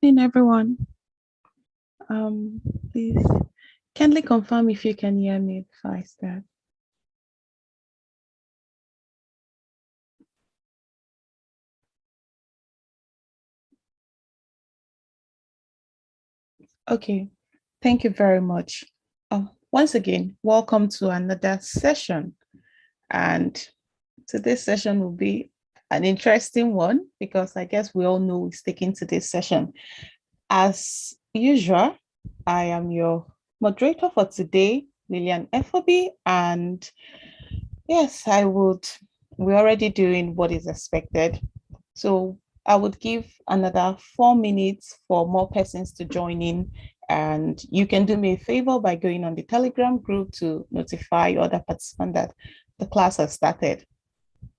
evening, everyone. Please kindly confirm if you can hear me before I start. Okay, thank you very much. Once again, welcome to another session. And today's session will be an interesting one because I guess we all know we're sticking to this session. As usual, I am your moderator for today, Lillian Effobi, and yes, we're already doing what is expected. So I would give another 4 minutes for more persons to join in. And you can do me a favor by going on the Telegram group to notify other participants that the class has started.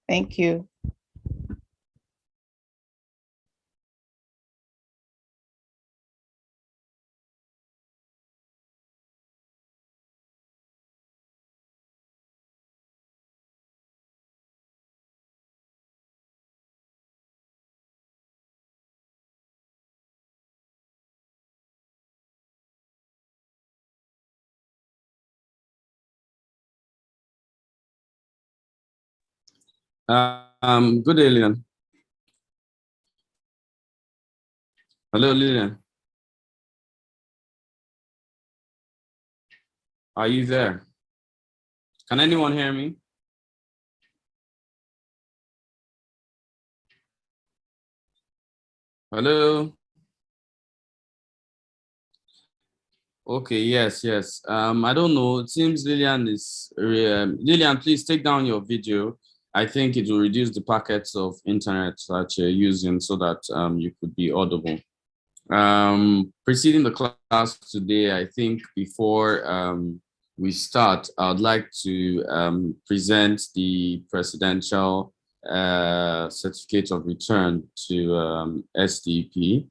Thank you. Good day, Lillian. Hello, Lillian. Are you there? Can anyone hear me? Hello? Okay, yes. I don't know. It seems Lillian is... Lillian, please take down your video. I think it will reduce the packets of internet that you're using so that you could be audible. Preceding the class today, I think before we start, I'd like to present the presidential certificate of return to SDP.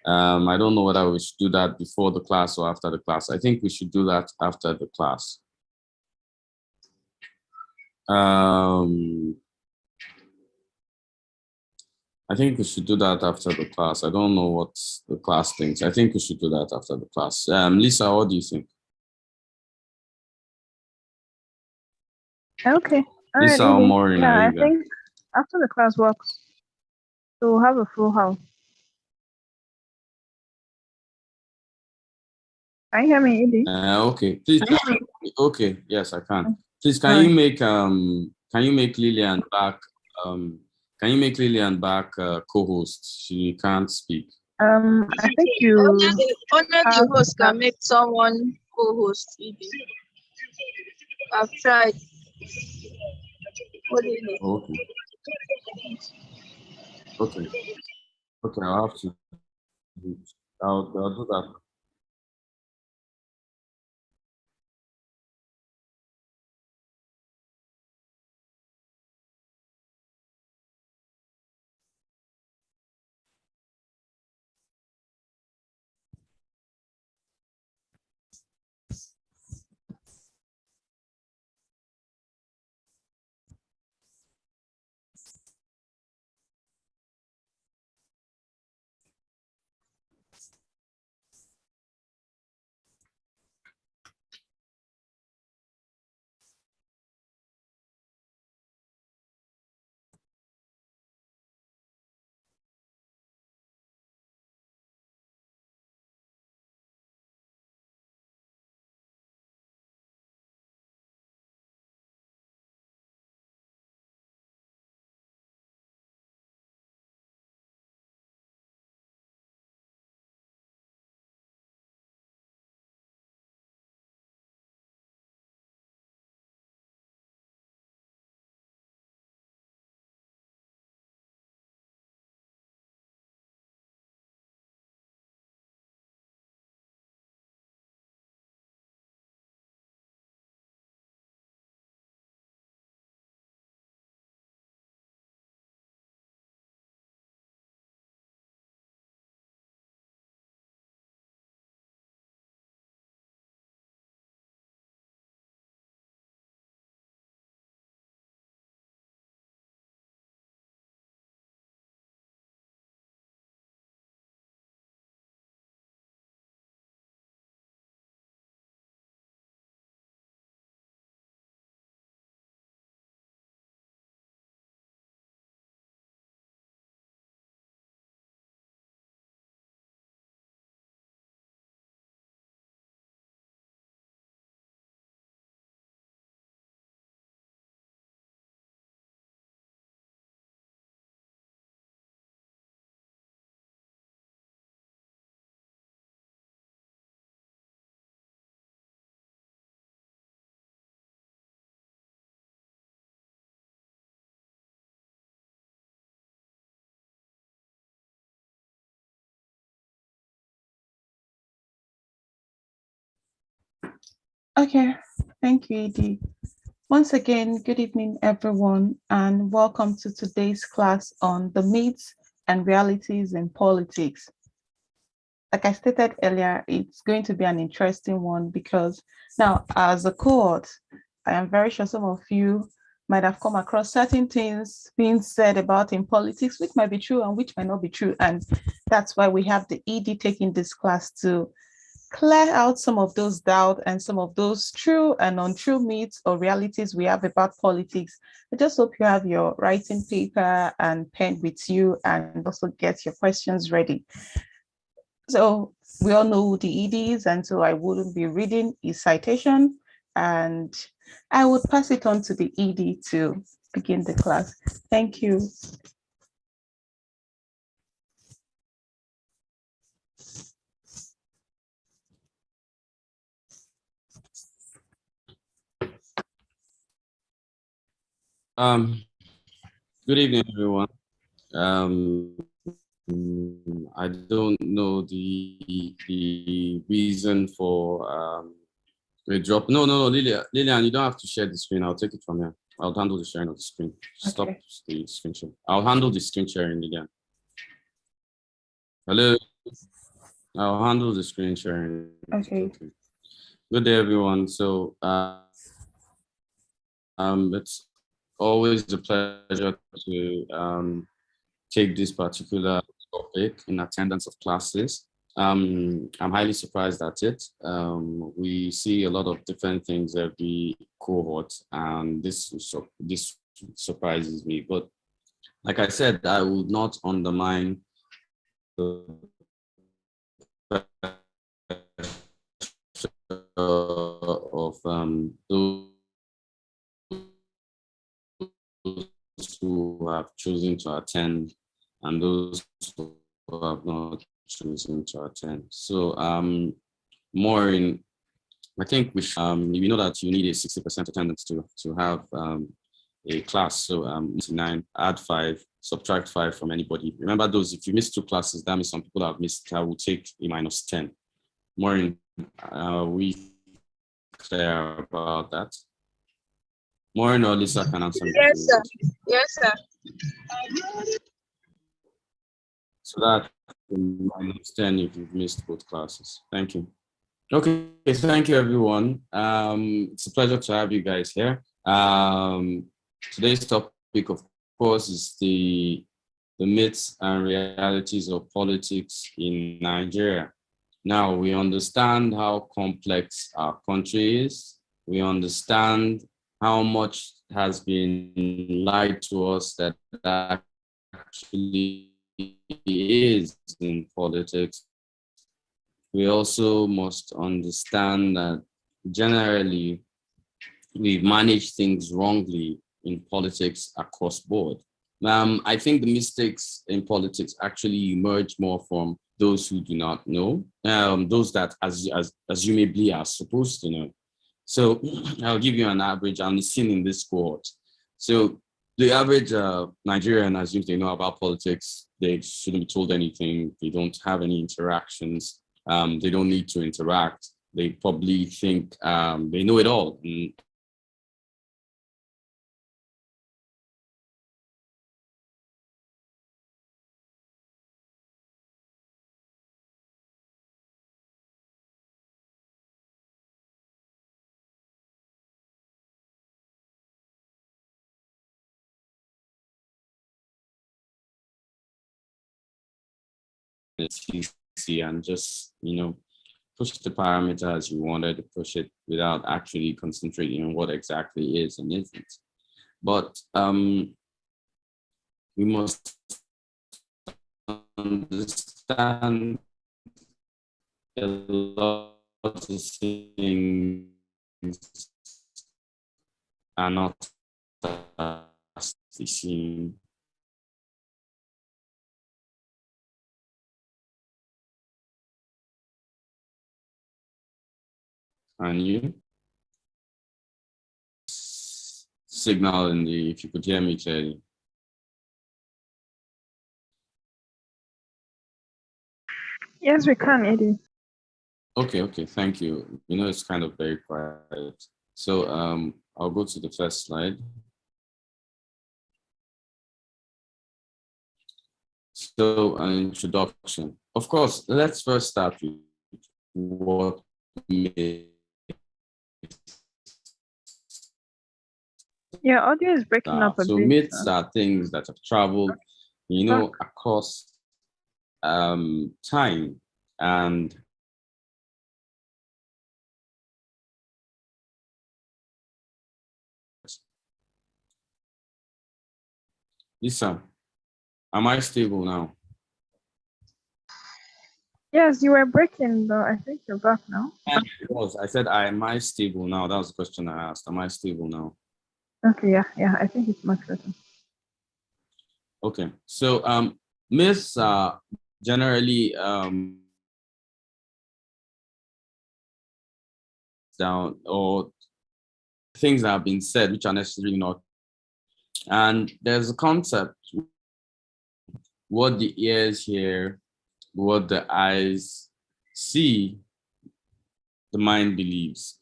I don't know whether we should do that before the class or after the class. I think we should do that after the class. I think we should do that after the class. I don't know what the class thinks. I think we should do that after the class. Lisa, what do you think? Okay. All Lisa right, or Maureen, yeah, I think after the class works, so we'll have a full house. Can you hear me, Edie? Okay, please. Okay, yes, I can. Please, can you make Lillian back? Can you make Lillian back co-host? She can't speak. I think you. Only the host can make someone co-host. I've tried. What do you know? Okay. Okay, I'll have to. I'll do that. Okay, thank you, Edie. Once again, good evening, everyone, and welcome to today's class on the myths and realities in politics. Like I stated earlier, it's going to be an interesting one because now, as a cohort, I am very sure some of you might have come across certain things being said about in politics, which might be true and which might not be true. And that's why we have the ED taking this class to clear out some of those doubts and some of those true and untrue myths or realities we have about politics. I just hope you have your writing paper and pen with you and also get your questions ready. So we all know who the ED is, and so I wouldn't be reading his citation, and I would pass it on to the ED to begin the class. Thank you. Good evening, everyone. I don't know the reason for the drop. No, Lillian, you don't have to share the screen. I'll take it from here. I'll handle the sharing of the screen. Stop Okay. the screen share. I'll handle the screen sharing, Lillian. Hello. I'll handle the screen sharing. Okay. Good day, everyone. So, it's always a pleasure to take this particular topic in attendance of classes. I'm highly surprised at it. We see a lot of different things every cohort, and this surprises me. But like I said, I would not undermine the of those who have chosen to attend and those who have not chosen to attend. So I think we know that you need a 60% attendance to have a class. So 9, add 5, subtract 5 from anybody. Remember those, if you miss 2 classes, that means some people have missed, I will take a -10. Maureen, we clear about that? Maureen or Lisa can answer. Yes, sir. Yes, sir. So that -10 if you've missed both classes. Thank you. Okay, thank you, everyone. It's a pleasure to have you guys here. Today's topic, of course, is the myths and realities of politics in Nigeria. Now, we understand how complex our country is. We understand how much has been lied to us that actually is in politics. We also must understand that generally we've managed things wrongly in politics across board. I think the mistakes in politics actually emerge more from those who do not know, those that assumably are supposed to know. So I'll give you an average. I'm seen in this cohort. So the average Nigerian assumes they know about politics. They shouldn't be told anything. They don't have any interactions. They don't need to interact. They probably think they know it all. It's easy and just, push the parameters you wanted to push it without actually concentrating on what exactly is and isn't. But we must understand a lot of things are not as they seem. And you signal in the, if you could hear me clearly. Yes, we can, Eddie. Okay, thank you. You know, it's kind of very quiet. So I'll go to the first slide. So an introduction. Of course, let's first start with what myths Your audio is breaking are. up a So bit. myths are things that have traveled, you Back. know, across time, and listen, am I stable now? Yes, you were breaking, but I think you're back now. Yes, I said, am I stable now? That was the question I asked. Am I stable now? Okay, yeah, I think it's much better. Okay, so myths are generally down, or things that have been said which are necessarily not. And there's a concept: what the ears hear, what the eyes see, the mind believes.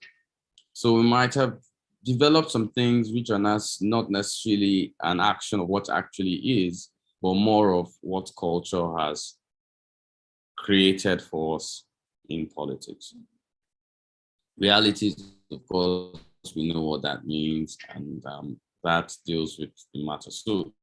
So we might have developed some things which are not necessarily an action of what actually is, but more of what culture has created for us in politics. Realities, of course, we know what that means, and that deals with the matter. So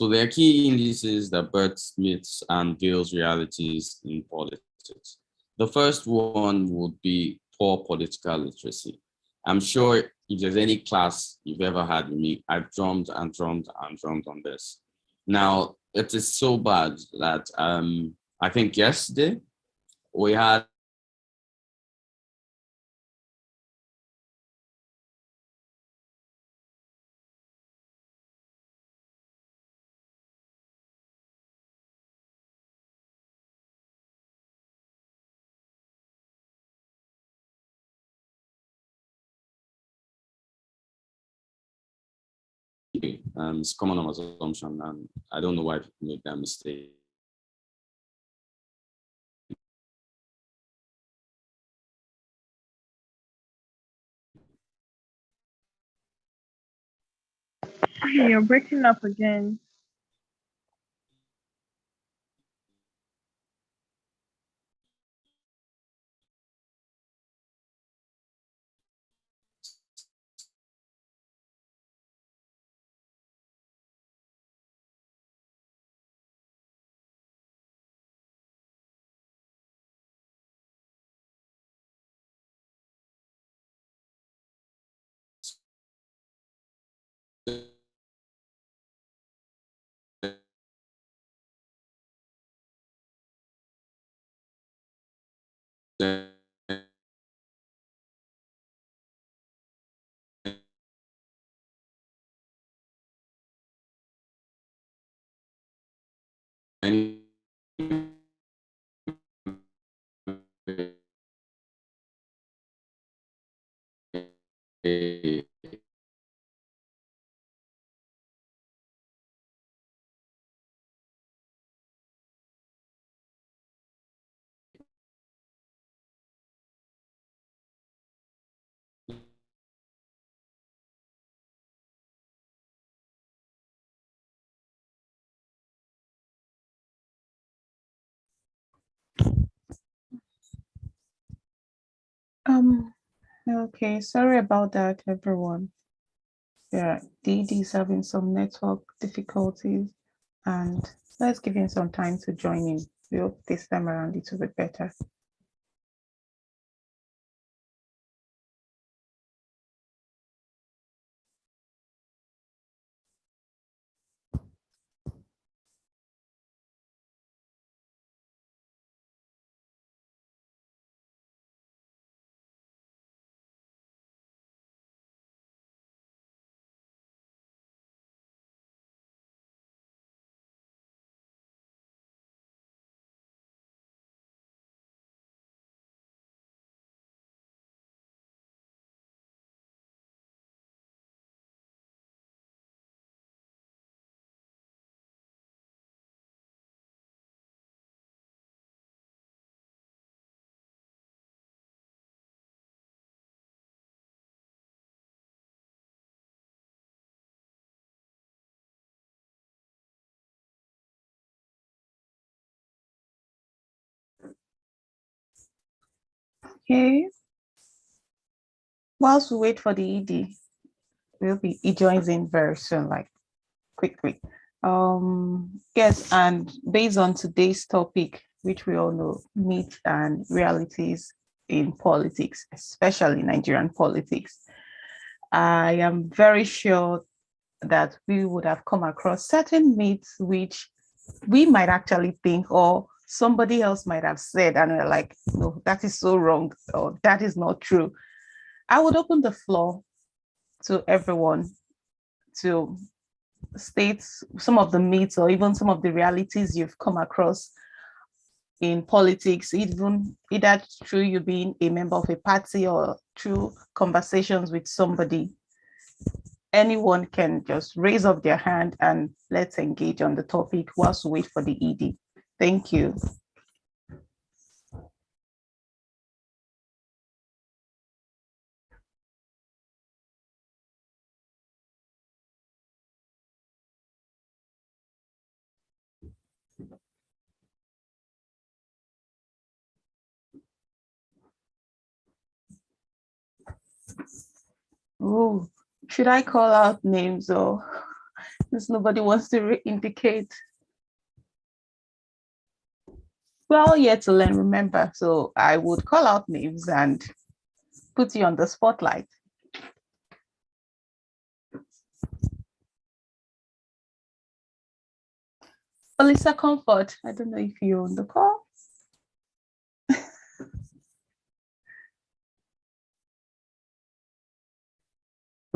there are key indices that births myths and deals realities in politics. The first one would be poor political literacy. I'm sure if there's any class you've ever had with me, I've drummed and drummed and drummed on this. Now, it is so bad that I think yesterday we had it's common assumption, and I don't know why people make that mistake. You're breaking up again. Um, okay, sorry about that, everyone. Yeah, Didi is having some network difficulties, and let's give him some time to join in. We hope this time around it will be better. Okay. Whilst we wait for the ED, he joins in very soon, like quickly. Yes, and based on today's topic, which we all know, myths and realities in politics, especially Nigerian politics, I am very sure that we would have come across certain myths which we might actually think, or somebody else might have said, and we're like, no, that is so wrong, or that is not true. I would open the floor to everyone to state some of the myths or even some of the realities you've come across in politics, even either through you being a member of a party or through conversations with somebody. Anyone can just raise up their hand and let's engage on the topic whilst we wait for the ED. Thank you. Oh, should I call out names or since nobody wants to indicate? We're all here to learn, remember. So I would call out names and put you on the spotlight. Alyssa Comfort, I don't know if you're on the call.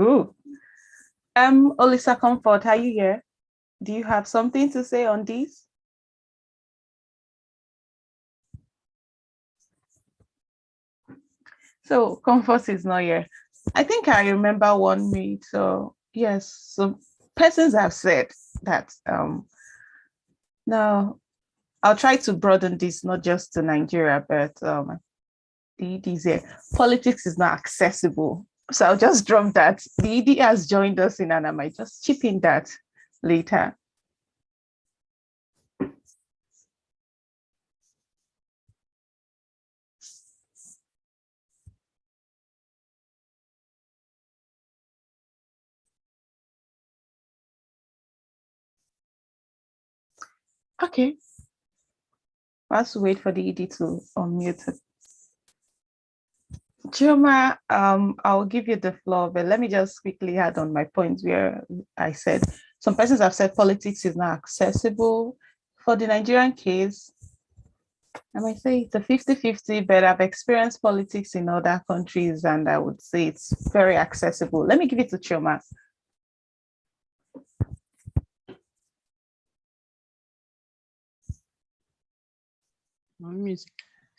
Ooh. Alyssa Comfort, are you here? Do you have something to say on this? So Comfort is not here. I think I remember one meet. So yes, so persons have said that now I'll try to broaden this not just to Nigeria, but the ED is here. Politics is not accessible. So I'll just drop that. The ED has joined us in and I might just chip in that later. Okay. Let's wait for the ED to unmute it. Chioma, I'll give you the floor, but let me just quickly add on my point where I said some persons have said politics is not accessible. For the Nigerian case, I might say it's a 50-50, but I've experienced politics in other countries and I would say it's very accessible. Let me give it to Chioma.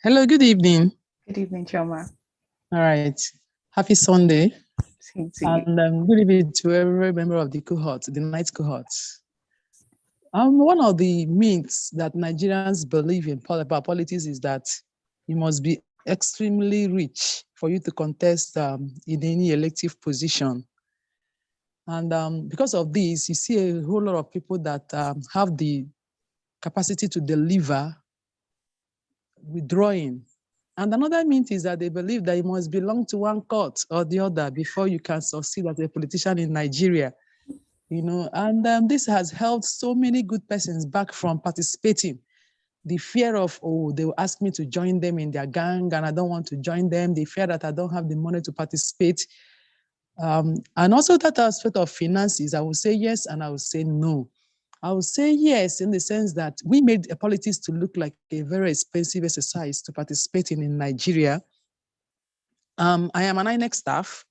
Hello, good evening. Good evening, Chioma. All right. Happy Sunday. Same to you. And good evening to every member of the cohort, the night cohort. One of the myths that Nigerians believe in about politics is that you must be extremely rich for you to contest in any elective position. And because of this, you see a whole lot of people that have the capacity to deliver withdrawing. And another myth is that they believe that you must belong to one court or the other before you can succeed as a politician in Nigeria. You know, and this has held so many good persons back from participating. The fear of, oh, they will ask me to join them in their gang and I don't want to join them. The fear that I don't have the money to participate. And also that aspect of finances, I will say yes and I will say no. I would say yes, in the sense that we made politics to look like a very expensive exercise to participate in Nigeria. I am an INEC staff,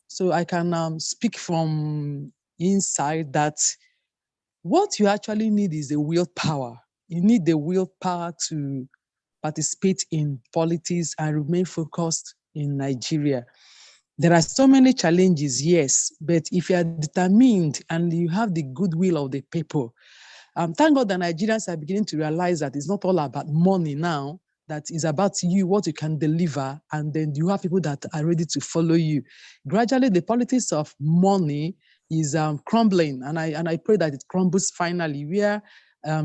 so I can speak from inside that what you actually need is the willpower. You need the willpower to participate in politics and remain focused in Nigeria. There are so many challenges, yes, but if you are determined and you have the goodwill of the people, thank God that Nigerians are beginning to realize that it's not all about money now, that is about you, what you can deliver, and then you have people that are ready to follow you. Gradually, the politics of money is crumbling, and I pray that it crumbles finally, where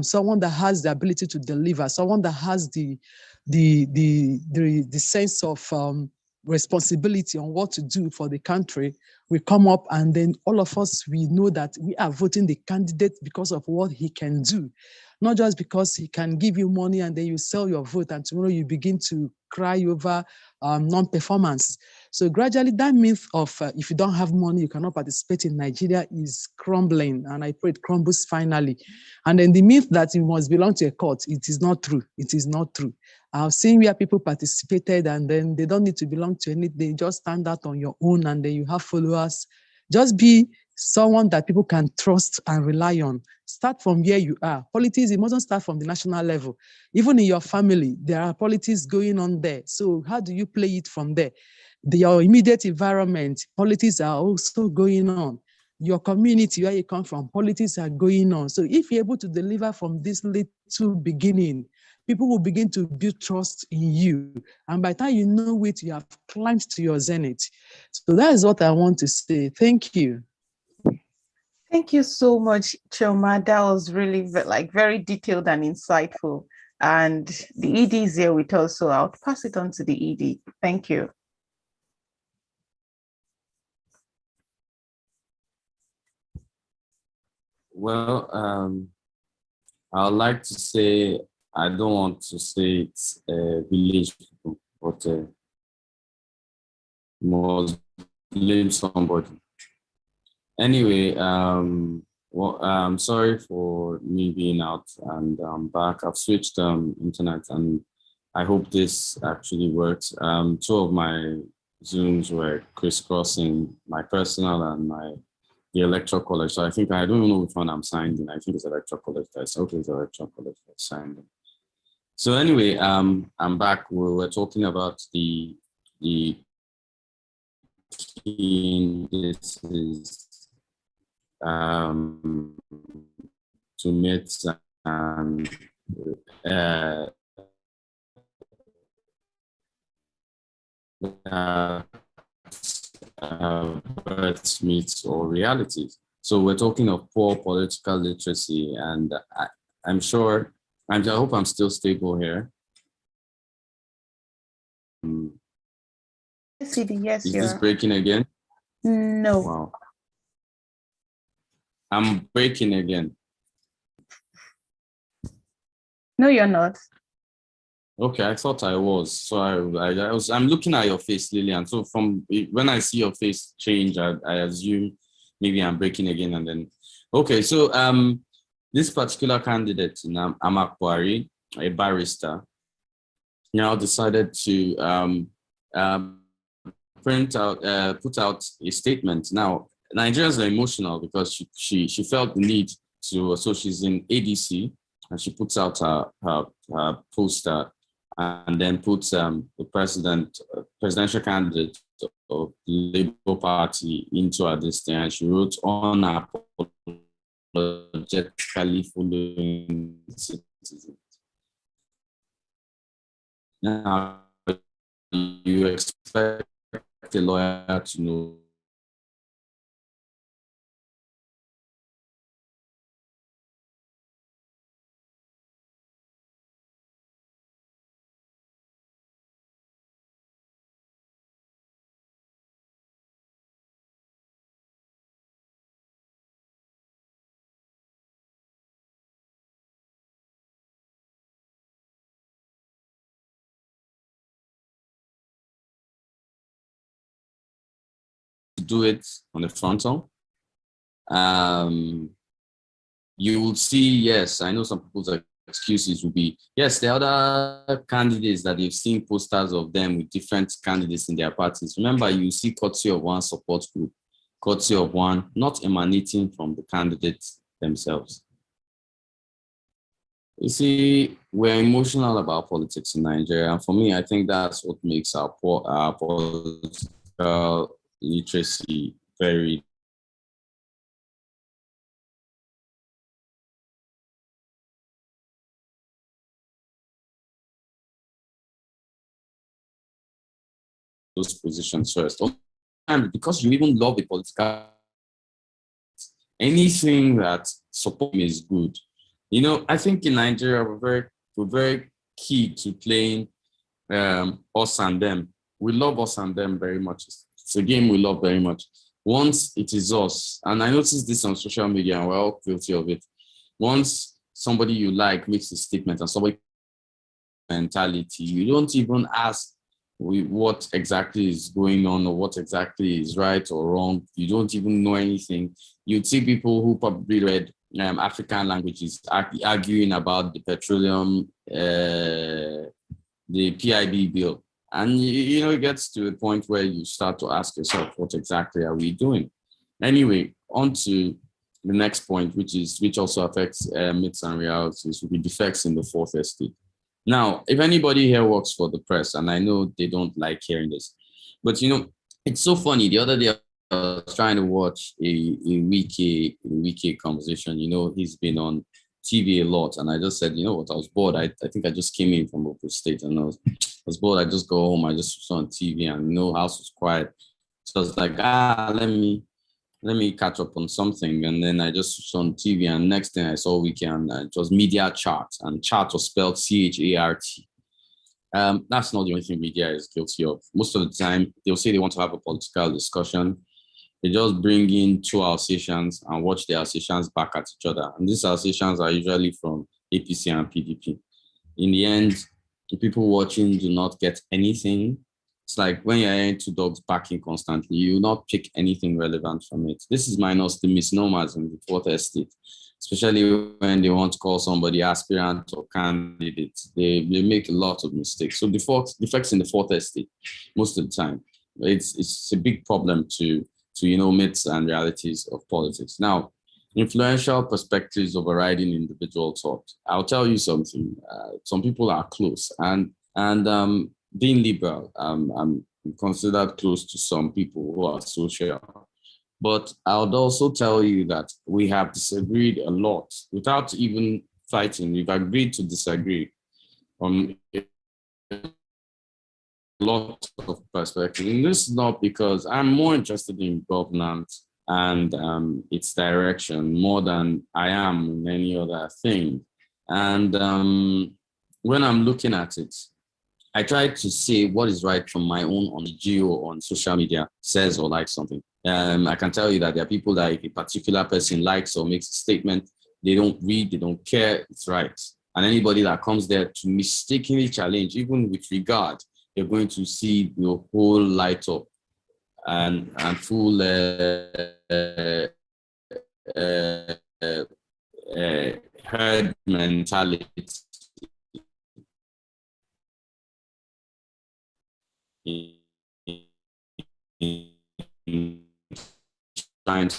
someone that has the ability to deliver, someone that has the the sense of responsibility on what to do for the country, we come up and then all of us, we know that we are voting the candidate because of what he can do, not just because he can give you money and then you sell your vote and tomorrow you begin to cry over non-performance. So gradually that myth of if you don't have money, you cannot participate in Nigeria is crumbling, and I pray it crumbles finally. And then the myth that you must belong to a court, it is not true. It is not true. I've seen where people participated and then they don't need to belong to anything. They just stand out on your own and then you have followers. Just be someone that people can trust and rely on. Start from where you are. Politics, it mustn't start from the national level. Even in your family, there are politics going on there. So how do you play it from there? Your immediate environment, politics are also going on. Your community, where you come from, politics are going on. So if you're able to deliver from this little beginning, people will begin to build trust in you. And by the time you know it, you have climbed to your zenith. So that is what I want to say. Thank you. Thank you so much, Chioma. That was really very detailed and insightful. And the ED is here with us, so I'll pass it on to the ED. Thank you. Well, I'd like to say, I don't want to say it's village people, but must blame somebody. Anyway, well, I'm sorry for me being out and I'm back. I've switched internet and I hope this actually works. Two of my Zooms were crisscrossing, my personal and the electoral college. So I don't even know which one I'm signed in. I think it's electoral college. Okay, it's electoral college that's signed in. So anyway, I'm back. We were talking about the key indices to meet and birth myths or realities. So we're talking of poor political literacy, and I'm sure, I hope I'm still stable here. Yes, is this breaking again? No. Wow. I'm breaking again. No, you're not. Okay, I thought I was. So I'm looking at your face, Lillian. So from when I see your face change, I assume maybe I'm breaking again and then. Okay, so this particular candidate, Amak Buhari, a barrister, now decided to put out a statement. Now, Nigerians are emotional because she felt the need to, so she's in ADC and she puts out her poster and then puts the presidential candidate of the Labour Party into her this and she wrote unapologetically following citizens. Now, you expect a lawyer to know to do it on the frontal. You will see, yes, I know some people's excuses will be, yes, the other candidates that you've seen posters of them with different candidates in their parties. Remember, you see courtesy of one support group, courtesy of one, not emanating from the candidates themselves. You see, we're emotional about politics in Nigeria. And for me, I think that's what makes our political literacy very those positions first. And because you even love the political, anything that support is good. You know, I think in Nigeria we're very key to playing us and them. We love us and them very much. It's a game we love very much. Once it is us, and I noticed this on social media, and we're all guilty of it. Once somebody you like makes a statement and somebody mentality, you don't even ask what exactly is going on or what exactly is right or wrong. You don't even know anything. You'd see people who probably read African languages arguing about the petroleum, the PIB bill. And, you know, it gets to a point where you start to ask yourself, what exactly are we doing? Anyway, on to the next point, which also affects myths and realities, will be defects in the fourth estate. Now, if anybody here works for the press, and I know they don't like hearing this, but, you know, it's so funny. The other day, I was trying to watch a Wiki conversation. You know, he's been on TV a lot, and I just said, you know what, I was bored. I think I just came in from Open State, and I was bored. I just go home. I just was on TV, and no house was quiet. So I was like, let me catch up on something. And then I just saw on TV, and next thing I saw Weekend, it was Media Chart, and chart was spelled CHART. That's not the only thing media is guilty of. Most of the time, they'll say they want to have a political discussion. They just bring in two Alsatians and watch the Alsatians back at each other. And these Alsatians are usually from APC and PDP. In the end, the people watching do not get anything. It's like when you're hearing two dogs barking constantly, you will not pick anything relevant from it. This is minus the misnomers in the fourth estate, especially when they want to call somebody aspirant or candidate. They make a lot of mistakes. So defects in the fourth estate, most of the time, it's a big problem to you know, myths and realities of politics. Now, influential perspectives overriding individual thought. I'll tell you something. Some people are close, and being liberal, I'm considered close to some people who are social. But I would also tell you that we have disagreed a lot without even fighting. We've agreed to disagree on a lot of perspectives. And this is not because I'm more interested in governance and its direction more than I am in any other thing. And when I'm looking at it, I try to say what is right from my own on the geo on social media says or likes something. I can tell you that there are people that if a particular person likes or makes a statement, they don't read, they don't care, it's right. And anybody that comes there to mistakenly challenge, even with regard, you're going to see your whole light up and full herd mentality. Trying to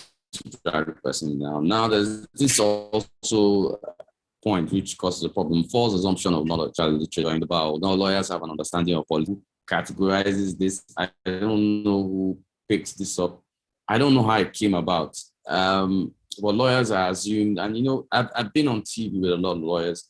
drag the person down. Now, there's this also point which causes a problem. False assumption of knowledge, child literature in the Bible. Now, lawyers have an understanding of politics. Who categorizes this? I don't know who picks this up. I don't know how it came about. But lawyers are assumed, and you know, I've been on TV with a lot of lawyers,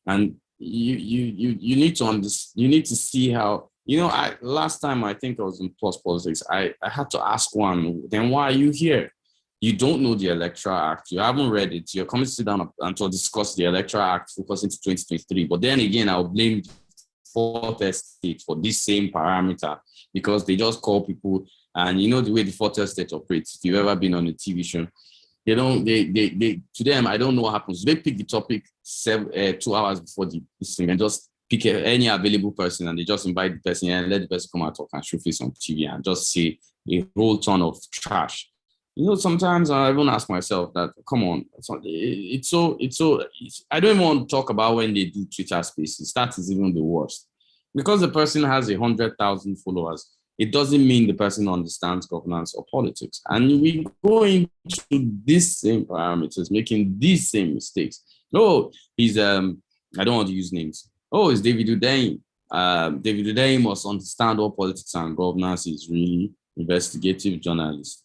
and you need to understand. You need to see how. You know, last time I think I was in Plus Politics, I had to ask one, then why are you here? You don't know the Electoral Act. You haven't read it. You're coming to sit down and to discuss the Electoral Act focusing to 2023. But then again, I'll blame the fourth estate for this same parameter because they just call people, and you know the way the fourth estate operates. If you've ever been on a TV show, they to them, I don't know what happens. They pick the topic 2 hours before the thing and just pick any available person, and they just invite the person and let the person come out talk and show face on TV and just say a whole ton of trash. You know, sometimes I even ask myself that, come on, it's so I don't even want to talk about when they do Twitter spaces. That is even the worst. Because the person has 100,000 followers, it doesn't mean the person understands governance or politics. And we go into these same parameters, making these same mistakes. Oh, he's, I don't want to use names. Oh, it's David Udane. David Udane must understand what politics and governance is really. Investigative journalist.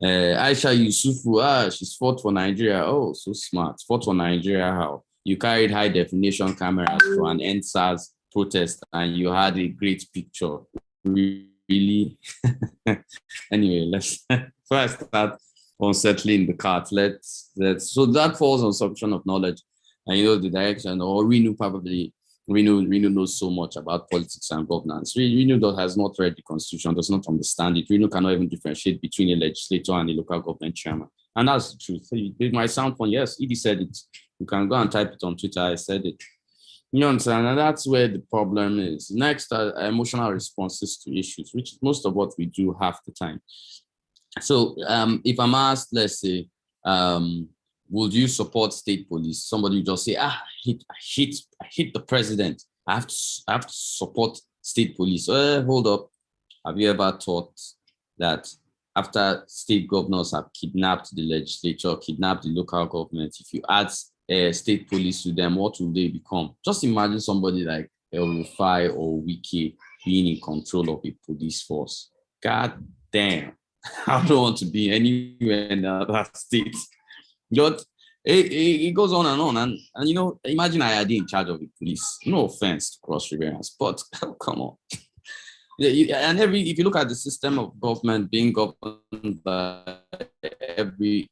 Aisha Yusufu, she's fought for Nigeria. Oh, so smart. Fought for Nigeria, how? You carried high definition cameras for an NSAS protest and you had a great picture. Really? Anyway, let's first start on settling the cart. Let's so that falls on assumption of knowledge and you know the direction, or we knew probably Reno knows so much about politics and governance. Reno has not read the constitution, does not understand it. Reno cannot even differentiate between a legislator and a local government chairman. And that's the truth. It might sound fun. Yes, Edie said it. You can go and type it on Twitter. I said it. You understand? And that's where the problem is. Next, emotional responses to issues, which is most of what we do half the time. So if I'm asked, let's say, would you support state police? Somebody will just say, I hate the president. I have to support state police. Hold up. Have you ever thought that after state governors have kidnapped the legislature, kidnapped the local government, if you add state police to them, what will they become? Just imagine somebody like El Rufai or Wike being in control of a police force. God damn. I don't want to be anywhere in that state. But it goes on, and you know, imagine I had in charge of the police. No offense to Cross Riverians, but come on. And if you look at the system of government being governed by every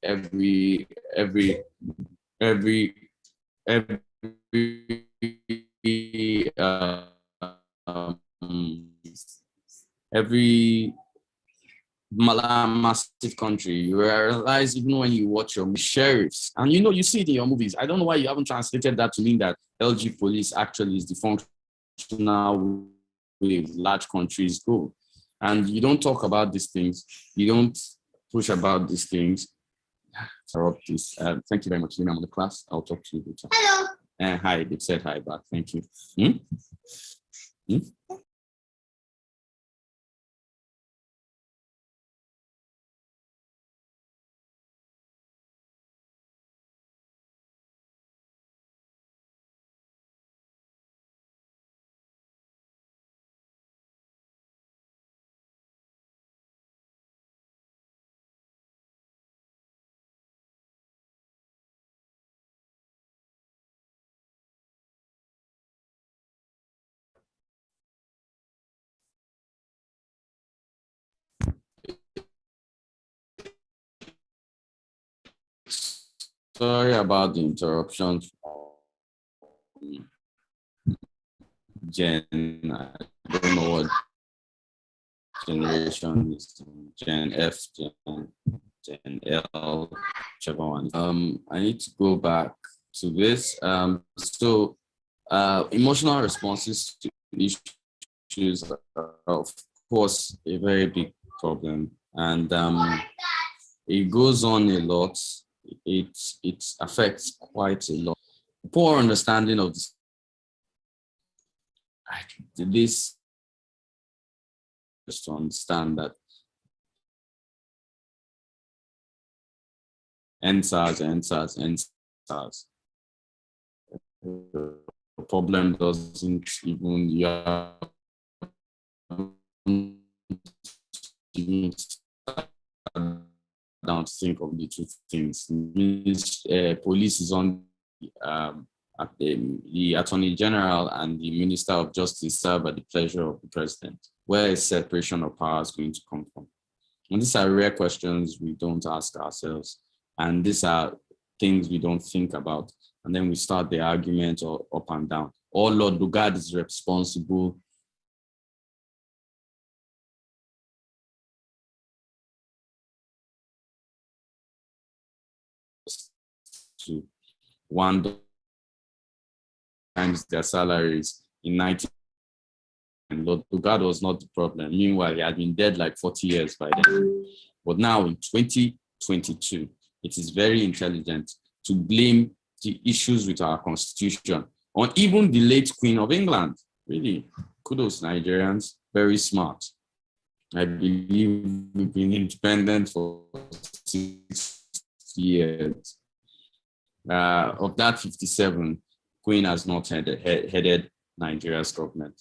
massive country, you realize even when you watch your sheriffs, and you know, you see it in your movies. I don't know why you haven't translated that to mean that LG police actually is the functional way large countries go. And you don't talk about these things. You don't push about these things. Thank you very much, Lina. I'm on the class. I'll talk to you later. Hello. Hi, they said hi back. Thank you. Sorry about the interruption. Gen, I don't know what generation is. Gen F, Gen L, whichever one. I need to go back to this. So emotional responses to issues are, of course, a very big problem, and it goes on a lot. It affects quite a lot. Poor understanding of this just to understand that NSAS. The problem doesn't even, you have even down to think of the two things. Police is on the Attorney General and the Minister of Justice serve at the pleasure of the President. Where is separation of powers going to come from? And these are rare questions we don't ask ourselves. And these are things we don't think about. And then we start the argument up and down. Oh, Lord Lugard is responsible. To $1 times their salaries in 19. And Lord Lugard was not the problem. Meanwhile, he had been dead like 40 years by then. But now in 2022, it is very intelligent to blame the issues with our constitution on even the late Queen of England. Really, kudos Nigerians, very smart. I believe we've been independent for 6 years. Of that 57, Queen has not headed Nigeria's government.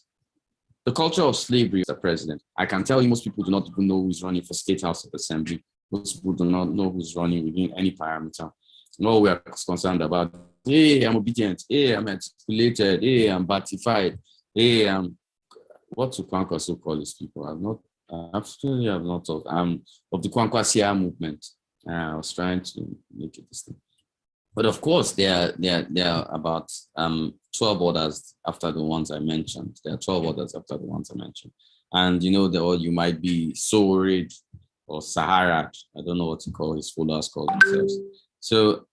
The culture of slavery is the president. I can tell you most people do not even know who's running for State House of Assembly. Most people do not know who's running within any parameter. No, we are concerned about, hey, I'm obedient, hey, I'm articulated, hey, I'm batified, hey, what do Kwankwaso call these people? I've not thought. I'm of the Kwankwasia movement. I was trying to make it this thing. But of course, there are about 12 others after the ones I mentioned. There are 12 others after the ones I mentioned. And or you might be Sorid or Sahara. I don't know what to call his followers call themselves. So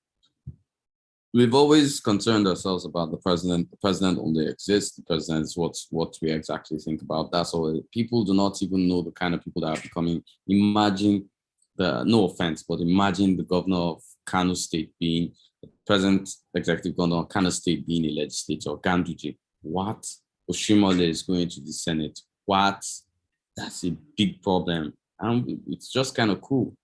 we've always concerned ourselves about the president. The president only exists. The president is what we exactly think about. That's all. People do not even know the kind of people that are becoming. Imagine no offense, but imagine the governor of Kano State being the present executive governor of Kano State being a legislator, Ganduje. What? Oshimole is going to the Senate. What? That's a big problem. And it's just kind of cool.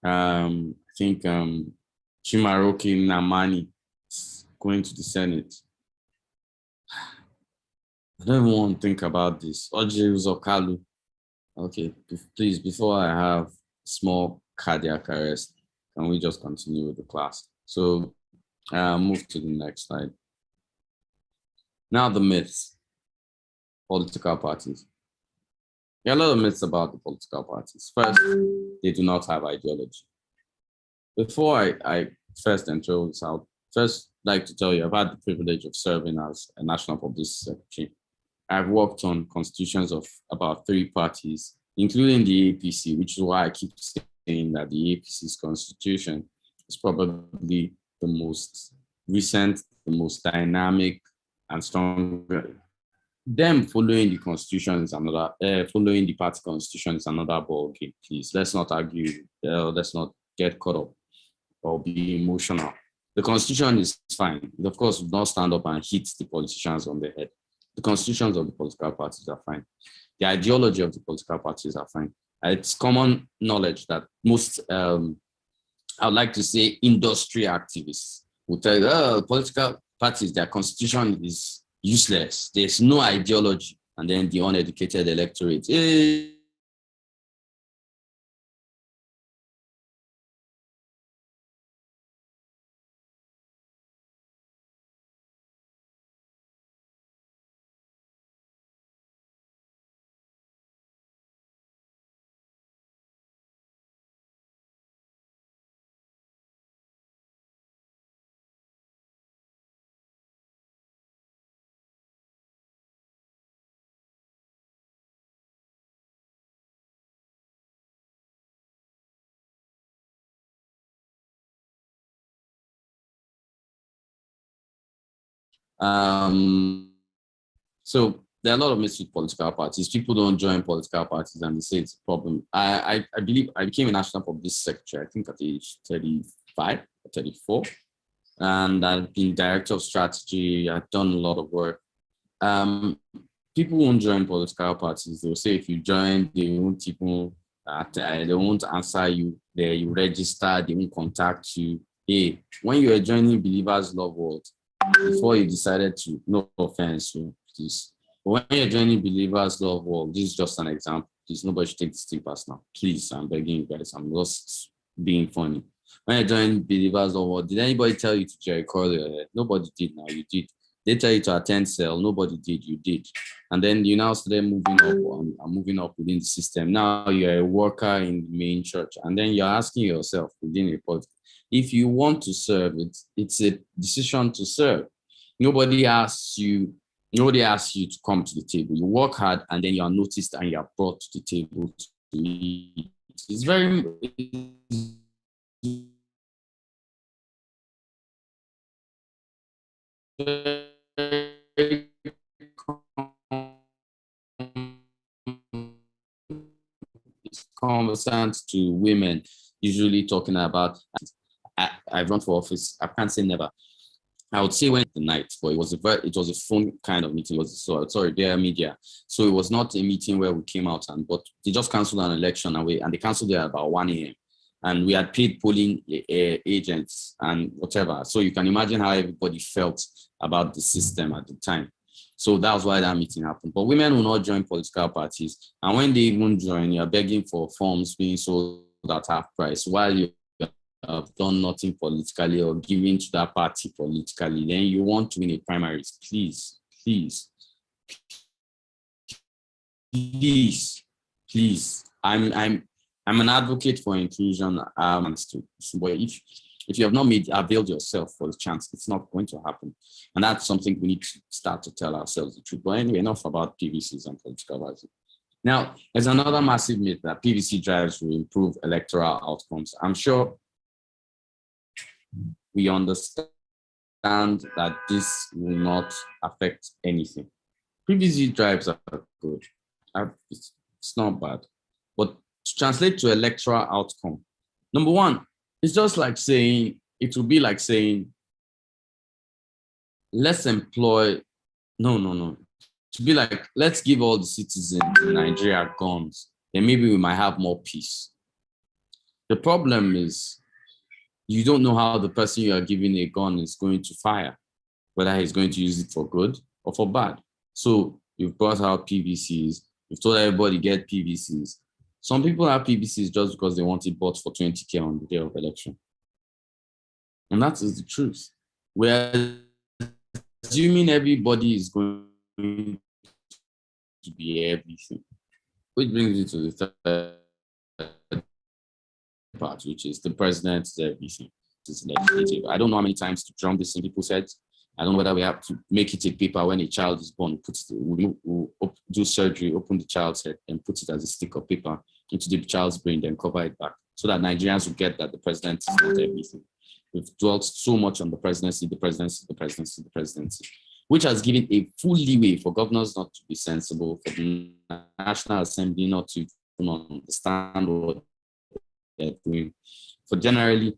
I think Chimaroke Namani is going to the Senate. I don't even want to think about this. Oji Uzokalu. Okay, please, before I have small cardiac arrest, can we just continue with the class? So move to the next slide. Now the myths, political parties. There are a lot of myths about the political parties. First, they do not have ideology. Before I first intro this out, first like to tell you, I've had the privilege of serving as a National Publicity Secretary. I've worked on constitutions of about 3 parties, including the APC, which is why I keep saying that the APC's constitution is probably the most recent, the most dynamic and stronger. Them following the constitution is another, following the party constitution is another ball game, please. Let's not argue, let's not get caught up or be emotional. The constitution is fine. It, of course, would not stand up and hit the politicians on the head. The constitutions of the political parties are fine. The ideology of the political parties are fine. It's common knowledge that most, I would like to say, industry activists will tell you, political parties, their constitution is useless. There's no ideology. And then the uneducated electorate, so there are a lot of myths with political parties. People don't join political parties and they say it's a problem. I believe I became a National Publicity Secretary, I think at age 35 or 34. And I've been director of strategy. I've done a lot of work. People won't join political parties. They'll say if you join, they won't even, they won't answer you. You register, they won't contact you. Hey, when you are joining Believers Love World, before you decided to, no offense, please. But when you're joining Believers Love World, this is just an example. Please, nobody should take this thing personal. Please, I'm begging you guys. I'm just being funny. When you're joining Believers Love World, did anybody tell you to Jerry Curl your head? Nobody did. Now you did. They tell you to attend cell. Nobody did. You did. And then you now started moving up, moving up within the system. Now you're a worker in the main church, and then you're asking yourself within a political, if you want to serve, it's a decision to serve. Nobody asks you to come to the table. You work hard and then you are noticed and you are brought to the table to eat. It's very conversant to women, usually talking about, I've run for office, I can't say never. I would say when the night, but it was a phone kind of meeting. It was their media. So it was not a meeting where we came out but they just canceled an election away, and they canceled it at about 1 a.m. And we had paid polling agents and whatever. So you can imagine how everybody felt about the system at the time. So that was why that meeting happened. But women will not join political parties. And when they even join, you're begging for forms being sold at half price while you have done nothing politically or giving to that party politically. Then you want to win a primaries. Please. I'm an advocate for inclusion. But if If you have not availed yourself for the chance, it's not going to happen. And that's something we need to start to tell ourselves the truth. But anyway, enough about PVCs and political advising. Now, there's another massive myth that PVC drives will improve electoral outcomes. I'm sure we understand that this will not affect anything. PVC drives are good. It's not bad. But to translate to electoral outcome, number one, it's just like saying, it will be like saying, let's employ, no. To be like, let's give all the citizens in Nigeria guns, then maybe we might have more peace. The problem is, you don't know how the person you are giving a gun is going to fire, whether he's going to use it for good or for bad. So you've brought out PVCs, you've told everybody get PVCs. Some people have PVCs just because they want it bought for 20K on the day of election. And that is the truth. We're assuming everybody is going to be everything. Which brings me to the third part, which is the president is everything. It's legislative. I don't know how many times to drum this in people's heads. I don't know whether we have to make it a paper when a child is born, we'll do surgery, open the child's head and put it as a stick of paper into the child's brain, then cover it back so that Nigerians will get that the president is not everything. We've dwelt so much on the presidency, which has given a full leeway for governors not to be sensible, for the National Assembly not to understand what they're doing, for generally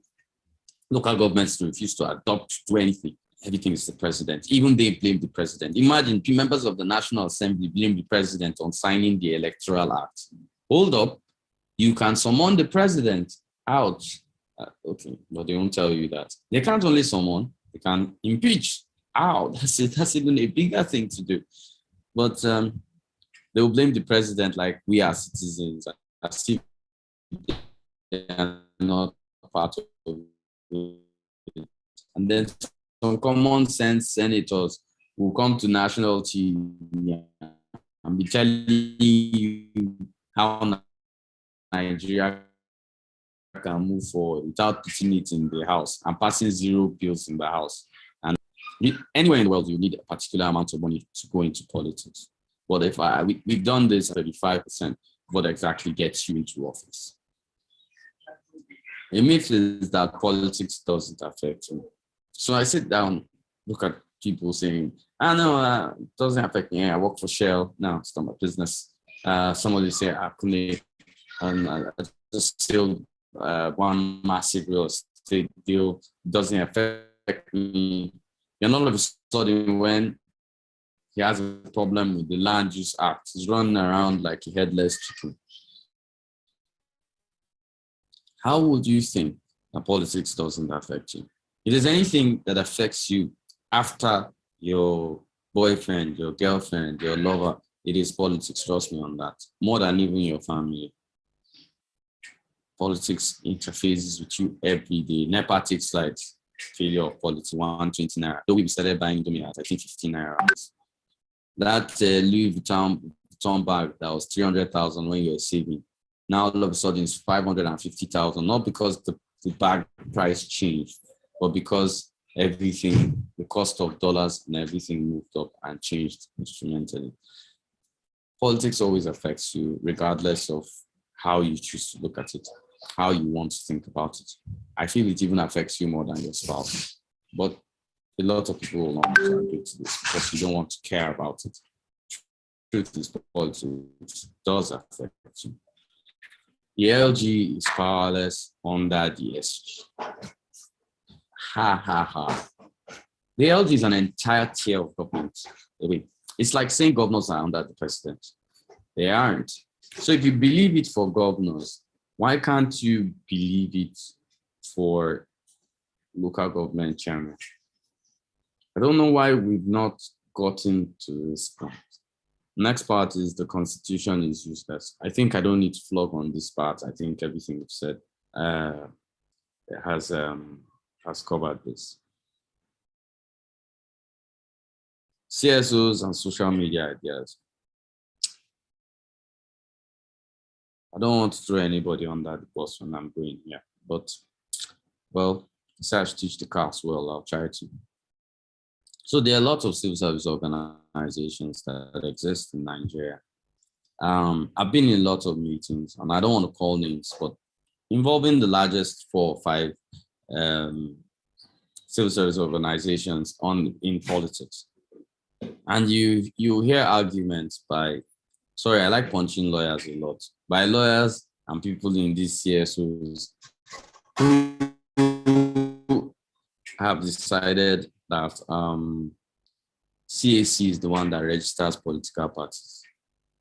local governments to refuse to adopt, do anything. Everything is the president. Even they blame the president. Imagine members of the National Assembly blame the president on signing the Electoral Act. Hold up, you can summon the president. Ouch. Okay, but they won't tell you that. They can't only summon, they can impeach. Ow, that's it. That's even a bigger thing to do. But they will blame the president like we are citizens, as if they are not part of it. And then some common sense senators will come to national TV and be telling you how Nigeria can move forward without putting it in the house and passing 0 bills in the house. And anywhere in the world, you need a particular amount of money to go into politics. But if we've done this 35%, what exactly gets you into office? The myth is that politics doesn't affect you. So I sit down, look at people saying, I know it doesn't affect me. I work for Shell. No, it's not my business. Somebody say, Akune, and I just still one massive real estate deal doesn't affect me. And all of a sudden, when he has a problem with the Land Use Act, he's running around like a headless chicken. How would you think that politics doesn't affect you? If there's anything that affects you after your boyfriend, your girlfriend, your lover, it is politics, trust me on that, more than even your family. Politics interfaces with you every day. NEPA takes like failure of politics, 120 naira. Though we started buying Indomie at I think 15 naira. That Louis Vuitton bag that was 300,000 when you were saving, now all of a sudden it's 550,000, not because the bag price changed, but because everything, the cost of dollars and everything moved up and changed instrumentally. Politics always affects you regardless of how you choose to look at it, how you want to think about it. I feel it even affects you more than your spouse. But a lot of people will not want to agree to this because you don't want to care about it. Truth is, politics does affect you. The LG is powerless under the SG. Ha ha ha. The LG is an entire tier of government. It's like saying governors are under the president. They aren't. So if you believe it for governors, why can't you believe it for local government chairman? I don't know why we've not gotten to this point. Next part is the constitution is useless. I think I don't need to flog on this part. I think everything we've said has covered this. CSOs and social media ideas. I don't want to throw anybody under the bus when I'm going here, but well, Research teach the class well, I'll try to. So there are lots of civil service organizations that exist in Nigeria. I've been in lots of meetings, and I don't want to call names, but involving the largest 4 or 5 civil service organizations in politics. And you hear arguments by, sorry, I like punching lawyers a lot, by lawyers and people in these CSOs who have decided that CAC is the one that registers political parties.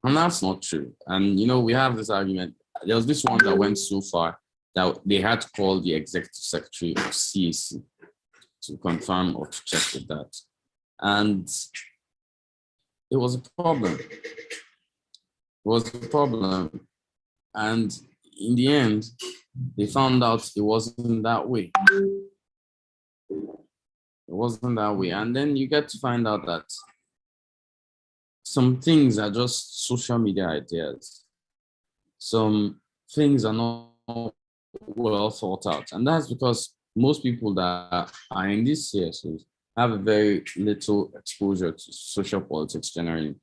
And that's not true. And, we have this argument. There was this one that went so far that they had to call the executive secretary of CAC to confirm or to check with that. And it was a problem. And in the end, they found out it wasn't that way. And then you get to find out that some things are just social media ideas. Some things are not well thought out. And that's because most people that are in these CSOs have a very little exposure to social politics generally,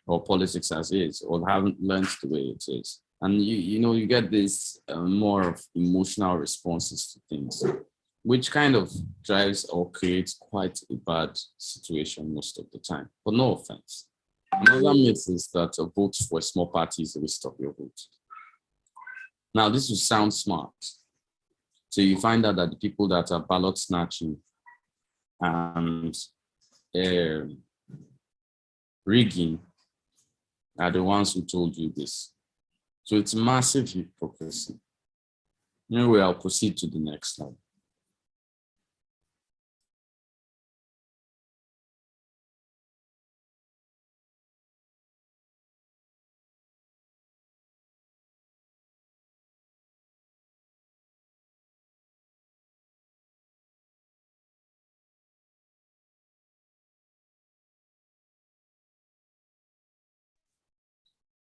or politics as is, or haven't learned the way it is. And you get this more of emotional responses to things, which kind of drives or creates quite a bad situation most of the time. But no offense. Another myth is that a vote for a small party is a waste of your vote. Now, this will sound smart. So you find out that the people that are ballot snatching and rigging are the ones who told you this. So it's massive hypocrisy. Anyway, I'll proceed to the next slide.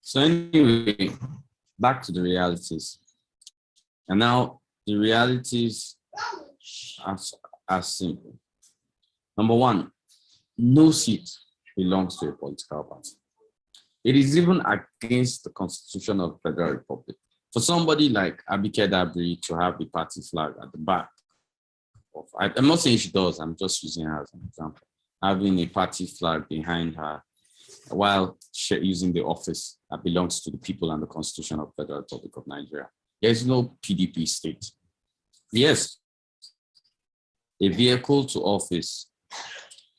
So anyway, back to the realities. And now the realities are simple. Number one, no seat belongs to a political party. It is even against the Constitution of the Federal Republic for somebody like Abike Dabiri to have the party flag at the back. I'm not saying she does, I'm just using her as an example. Having a party flag behind her while using the office that belongs to the people and the Constitution of the Federal Republic of Nigeria. There is no PDP state. Yes, a vehicle to office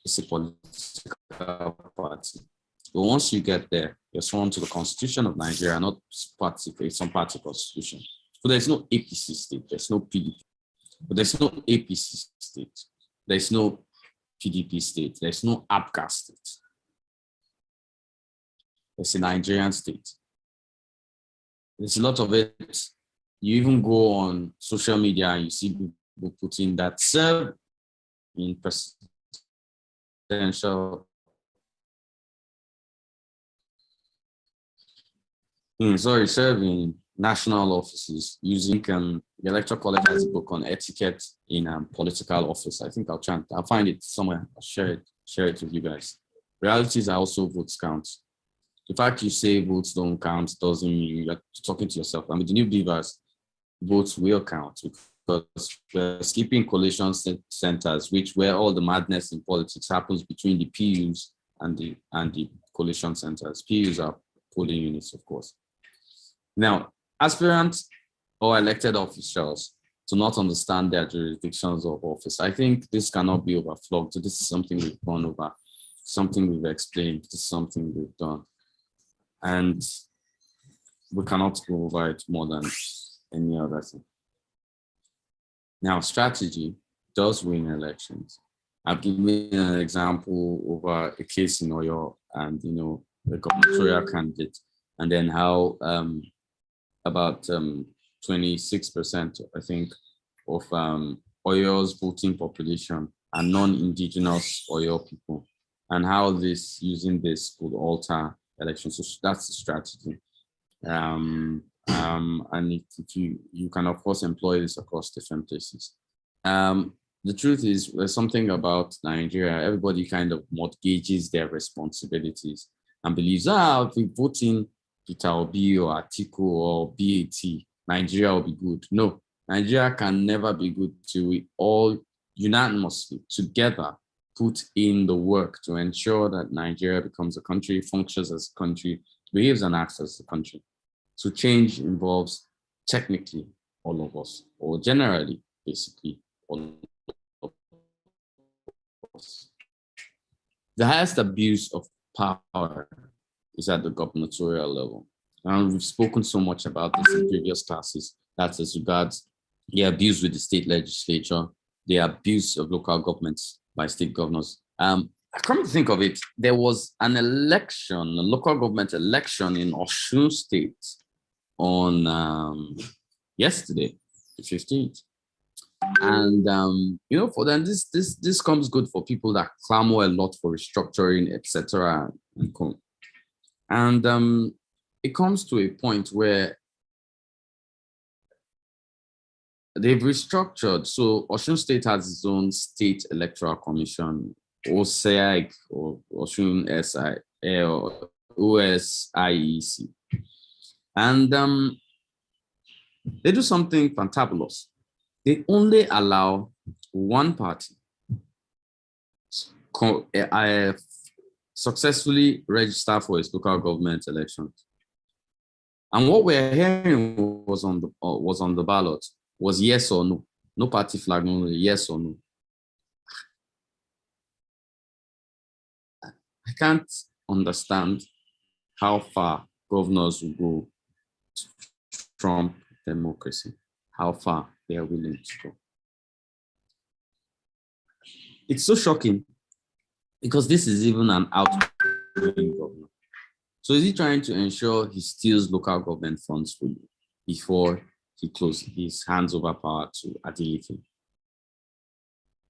is a political party. But once you get there, you're sworn to the Constitution of Nigeria, not some party constitution. So there's no APC state, there's no PDP. But there's no APC state, there's no PDP state, there's no APGA state. It's a Nigerian state. There's a lot of it. You even go on social media and you see people putting that serve in presidential. Serve in national offices using the Electoral College has a book on etiquette in political office. I think I'll find it somewhere. I'll share it with you guys. Realities are also votes count. The fact you say votes don't count doesn't mean you're talking to yourself. I mean, the new beavers, votes will count because we're skipping collation centers, where all the madness in politics happens between the PUs and the collation centers. PUs are polling units, of course. Now, aspirants or elected officials do not understand their jurisdictions of office. I think this cannot be overflogged. This is something we've gone over, something we've explained, this is something we've done. And we cannot go over it more than any other thing. Now, strategy does win elections. I've given an example over a case in Oyo and, the gubernatorial candidate, and then how about 26%, I think, of Oyo's voting population are non-indigenous Oyo people, and how using this could alter elections. So that's the strategy. And if you can, of course, employ this across different places. the truth is, there's something about Nigeria. Everybody kind of mortgages their responsibilities and believes, if we vote in Peter Obi or Atiku or BAT, Nigeria will be good. No, Nigeria can never be good till we all unanimously together put in the work to ensure that Nigeria becomes a country, functions as a country, behaves and acts as a country. So change involves technically all of us, or generally, basically, all of us. The highest abuse of power is at the gubernatorial level. And we've spoken so much about this in previous classes. That's as regards the abuse with the state legislature, the abuse of local governments by state governors. Come to think of it, there was an election, a local government election in Osun State on yesterday, the 15th. And for them, this comes good for people that clamor a lot for restructuring, etc. And it comes to a point where they've restructured. So Osun State has its own state electoral commission, OSEIC, or Osun OSIEC. And they do something fantabulous. They only allow one party successfully register for its local government elections. And what we're hearing was on the ballot was yes or no. No party flag, no, yes or no. I can't understand how far governors will go to trump democracy, how far they are willing to go. It's so shocking because this is even an outgoing governor. So is he trying to ensure he steals local government funds for you before his hands over power to Adeleke?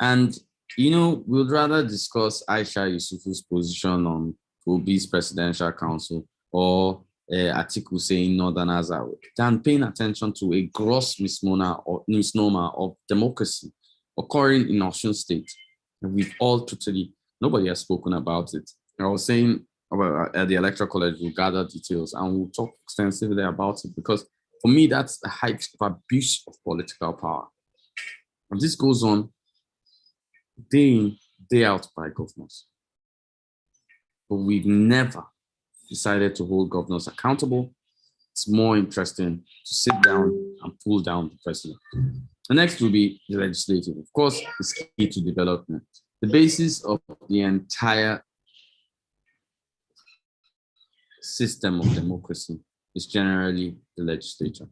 And we'd rather discuss Aisha Yusufu's position on Obi's presidential council or Atiku saying Northerners are than paying attention to a gross misnomer of democracy occurring in Osun State. And we've all nobody has spoken about it. I was saying at the Electoral College, we'll gather details and we'll talk extensively about it because for me, that's the height of abuse of political power. And this goes on day in, day out by governors. But we've never decided to hold governors accountable. It's more interesting to sit down and pull down the president. The next will be the legislative. Of course, it's key to development. The basis of the entire system of democracy is generally the legislature.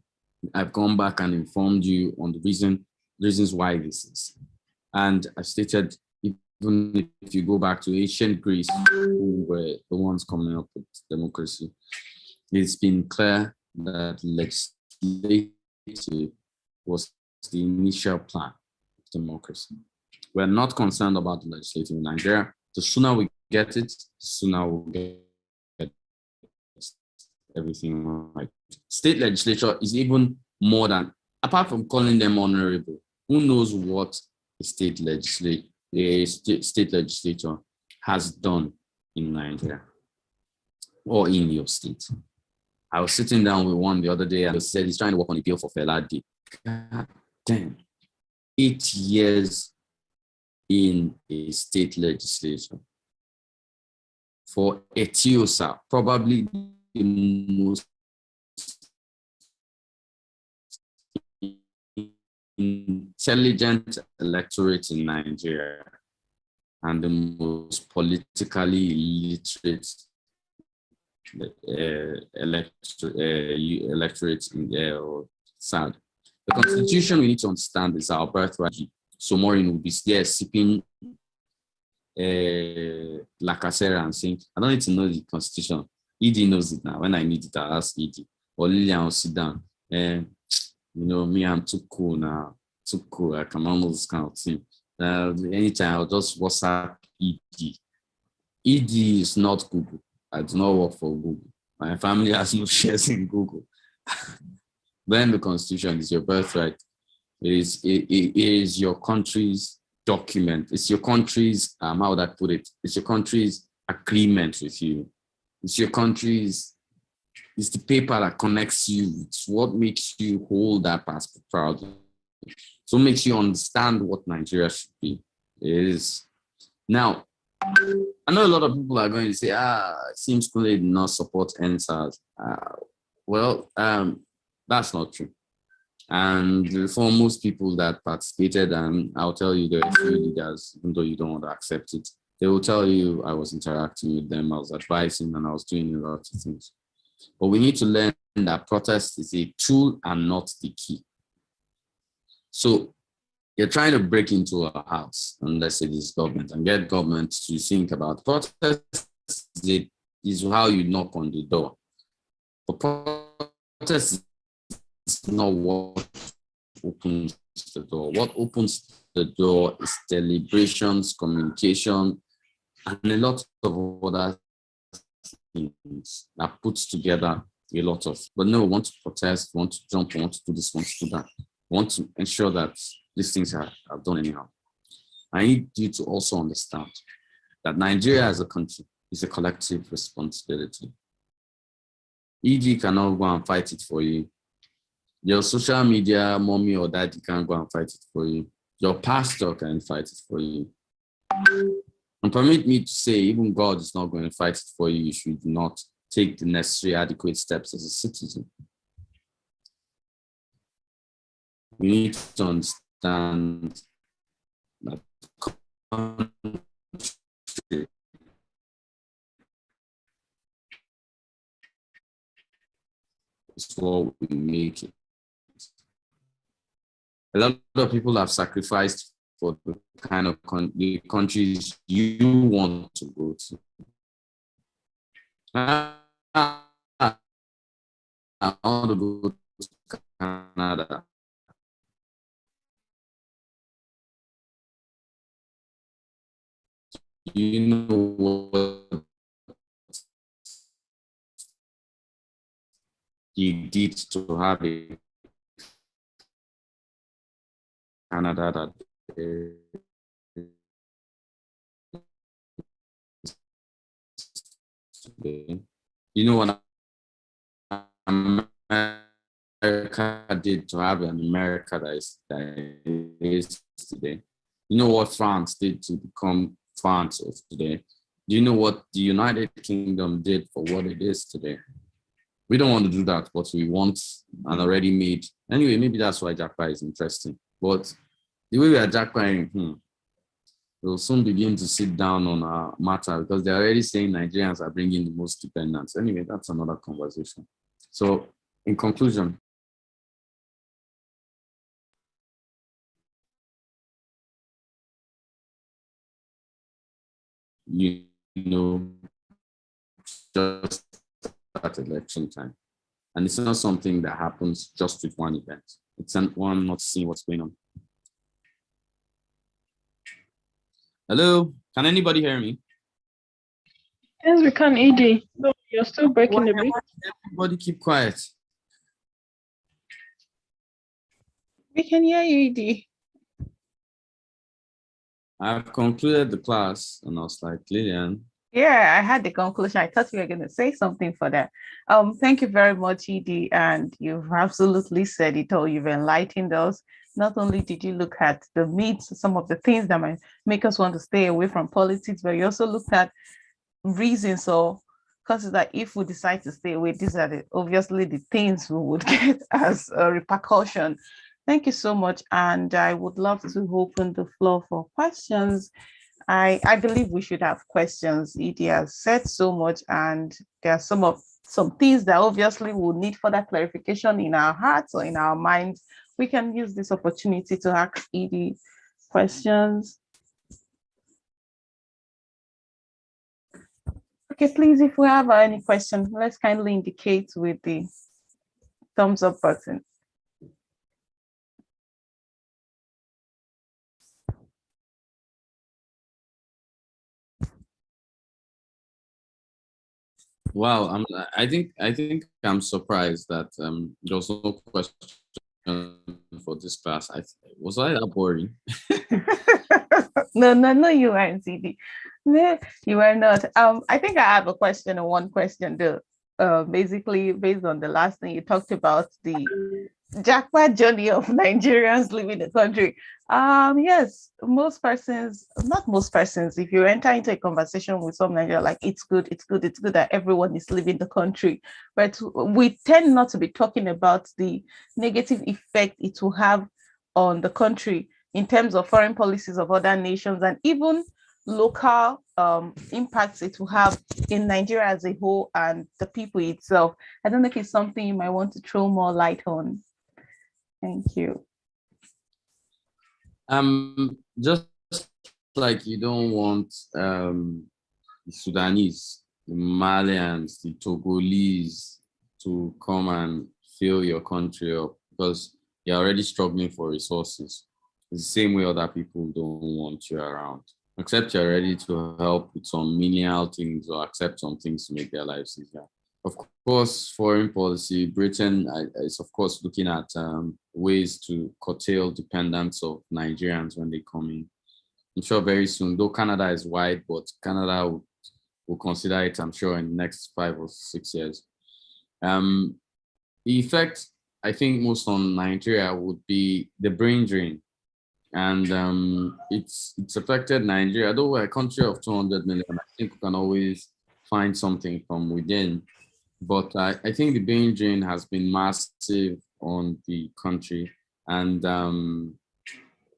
I've gone back and informed you on the reasons why this is. And I've stated, even if you go back to ancient Greece, who were the ones coming up with democracy, it's been clear that legislative was the initial plan of democracy. We're not concerned about the legislative in Nigeria. The sooner we get it, the sooner we'll get everything right. State legislature is even more than, apart from calling them honorable, who knows what a state legislature has done in Nigeria or in your state. I was sitting down with one the other day and he said he's trying to work on a bill for Fela Day. God damn, 8 years in a state legislature for Etiosa, probably the most intelligent electorate in Nigeria and the most politically illiterate electorate in there. Sad. The constitution we need to understand is our birthright. So Maureen will be there sipping Lacasera and saying, I don't need to know the constitution. Edie knows it now. When I need it, I'll ask Edie. Or Lillian will sit down. Me, I'm too cool now. Too cool. I can almost kind of thing. Anytime I'll just WhatsApp Edie. Edie is not Google. I do not work for Google. My family has no shares in Google. Then the constitution is your birthright. It is your country's document. It's your country's, how would I put it? It's your country's agreement with you. It's your country's, it's the paper that connects you. It's what makes you hold that passport proudly. So it makes you understand what Nigeria should be. It is. Now, I know a lot of people are going to say, it seems Kunle did not support NSAS. That's not true. And for most people that participated, and I'll tell you there are a few leaders, even though you don't want to accept it, they will tell you I was interacting with them, I was advising, and I was doing a lot of things. But we need to learn that protest is a tool and not the key. So you're trying to break into a house, and let's say this government, and get government to think about protest is how you knock on the door. But protest is not what opens the door. What opens the door is deliberations, communication, and a lot of other things that puts together a lot of. But no, we want to protest, we want to jump, we want to do this, we want to do that. We want to ensure that these things are done anyhow. I need you to also understand that Nigeria as a country is a collective responsibility. ED cannot go and fight it for you. Your social media mommy or daddy can't go and fight it for you. Your pastor can fight it for you. And permit me to say, even God is not going to fight it for you. You should not take the necessary adequate steps as a citizen. We need to understand that country is what we make it. A lot of people have sacrificed for the kind of the countries you want to go to. I want to go to Canada. You know what you did to have a Canada that today. You know what America did to have an America that is today. You know what France did to become France of today. Do you know what the United Kingdom did for what it is today? We don't want to do that, but we want an already made. Anyway, maybe that's why Japa is interesting. But the way we are Japaing, we'll soon begin to sit down on our matter because they're already saying Nigerians are bringing the most dependents. Anyway, that's another conversation. So in conclusion, you know, just at election time. And it's not something that happens just with one event. It's one not seeing what's going on. Hello, can anybody hear me? Yes, we can, ED. No, you're still breaking a bit. Everybody keep quiet. We can hear you, Edie. I've concluded the class and I was like, Lillian. Yeah, I had the conclusion. I thought you were going to say something for that. Thank you very much, Edie. And you've absolutely said it all. You've enlightened us. Not only did you look at the myths, some of the things that might make us want to stay away from politics, but you also looked at reasons or causes that if we decide to stay away, these are obviously the things we would get as a repercussion. Thank you so much. And I would love to open the floor for questions. I believe we should have questions. Edie has said so much, and there are some things that obviously will need further clarification in our hearts or in our minds. We can use this opportunity to ask Edie questions. Okay, please, if we have any question, let's kindly indicate with the thumbs up button. Wow, I think I'm surprised that there was no question for this class. Was I that boring? No, you weren't, CD. No, you were not. I think I have a question and one question though. Basically based on the last thing you talked about, the jackpot journey of Nigerians leaving the country. Yes, not most persons, if you enter into a conversation with some Nigerian, like it's good that everyone is leaving the country. But we tend not to be talking about the negative effect it will have on the country in terms of foreign policies of other nations and even local impacts it will have in Nigeria as a whole and the people itself. I don't know if it's something you might want to throw more light on. Thank you. Just like you don't want the Sudanese, the Malians, the Togolese to come and fill your country up because you're already struggling for resources. It's the same way other people don't want you around, except you're ready to help with some menial things or accept some things to make their lives easier. Of course, foreign policy, Britain is of course looking at ways to curtail dependence of Nigerians when they come in. I'm sure very soon, though Canada is wide, but Canada will consider it, I'm sure, in the next 5 or 6 years. The effect, I think, most on Nigeria would be the brain drain. And it's affected Nigeria. Though we're a country of 200 million, I think we can always find something from within. But I think the brain drain has been massive on the country, and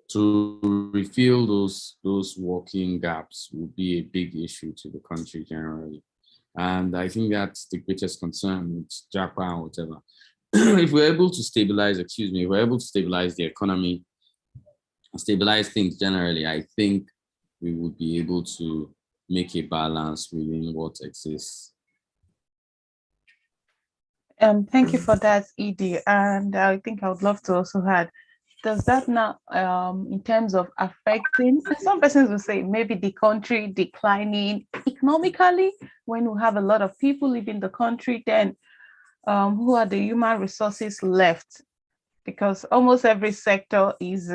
to refill those working gaps would be a big issue to the country generally. And I think that's the greatest concern with Japan or whatever. If we're able to stabilize, if we're able to stabilize the economy, stabilize things generally, I think we would be able to make a balance within what exists. Thank you for that, Edie. And I think I would love to also add, does that now, in terms of affecting, some persons will say maybe the country declining economically, when we have a lot of people leaving the country, then who are the human resources left? Because almost every sector is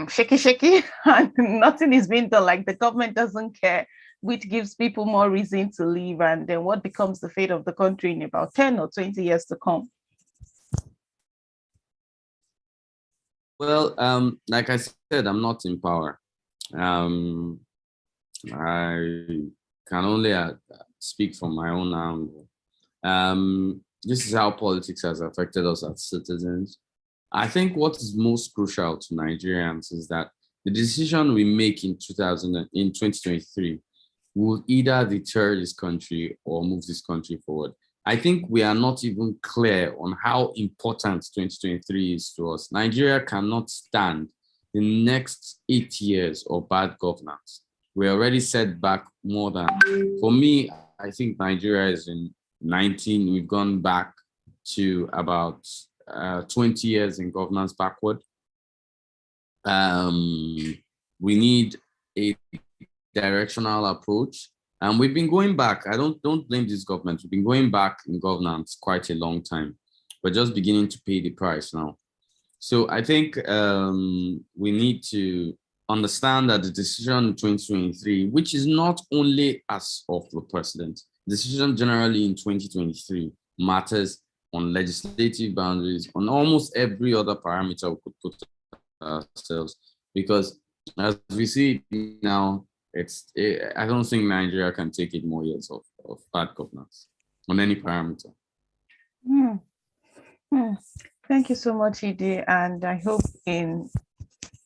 shaky, and nothing is being done. Like the government doesn't care, which gives people more reason to leave. And then what becomes the fate of the country in about 10 or 20 years to come? Well, like I said, I'm not in power. I can only speak from my own angle. This is how politics has affected us as citizens. I think what is most crucial to Nigerians is that the decision we make in 2023 will either deter this country or move this country forward. I think we are not even clear on how important 2023 is to us. Nigeria cannot stand the next 8 years of bad governance. We're already set back more than, for me, I think Nigeria is in 19, we've gone back to about 20 years in governance backward. We need a directional approach. And we've been going back. I don't blame this government. We've been going back in governance quite a long time. We're just beginning to pay the price now. So I think we need to understand that the decision in 2023, which is not only as of the president, decision generally in 2023 matters on legislative boundaries, on almost every other parameter we could put ourselves. Because as we see now, I don't think Nigeria can take 8 more years of bad governance on any parameter. Thank you so much, Edie. And I hope in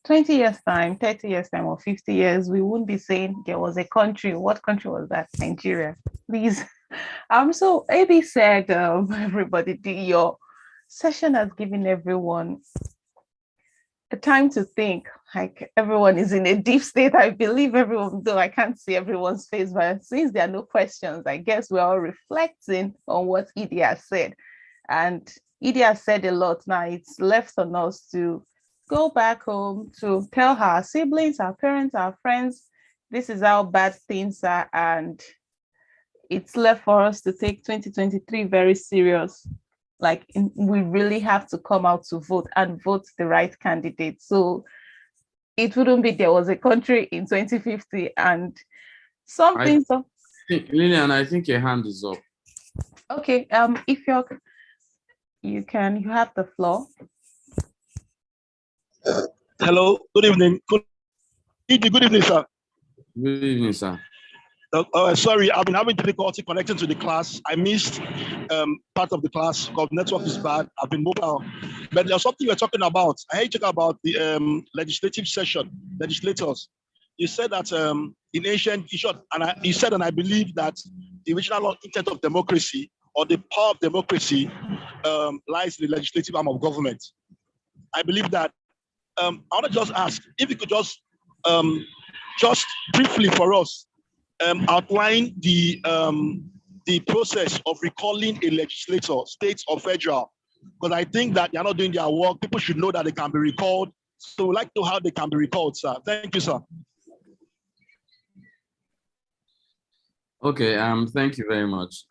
20 years time, 30 years time, or 50 years, we won't be saying there was a country. What country was that? Nigeria, please. So AB said, everybody, your session has given everyone a time to think. Like everyone is in a deep state. I believe everyone, though I can't see everyone's face, but since there are no questions, I guess we're all reflecting on what Edie has said. And Edie has said a lot. Now it's left on us to go back home to tell our siblings, our parents, our friends, this is how bad things are. And it's left for us to take 2023 very serious. like we really have to come out to vote and vote the right candidate. So it wouldn't be there was a country in 2050 and something. So Lillian, I think your hand is up. okay, if you have the floor. Hello, good evening. Good evening, sir. Good evening, sir. Sorry, I've been having difficulty connecting to the class. I missed part of the class because network is bad. I've been mobile. But there's something you're talking about. I heard you talk about the legislative session, legislators. You said that in ancient, you said, and I believe that the original intent of democracy or the power of democracy lies in the legislative arm of government. I believe that. I want to just ask if you could just briefly for us outline the process of recalling a legislator, state or federal, because I think that they're not doing their work. People should know that they can be recalled. So we'd like to know how they can be recalled, sir. Thank you, sir. Okay, thank you very much.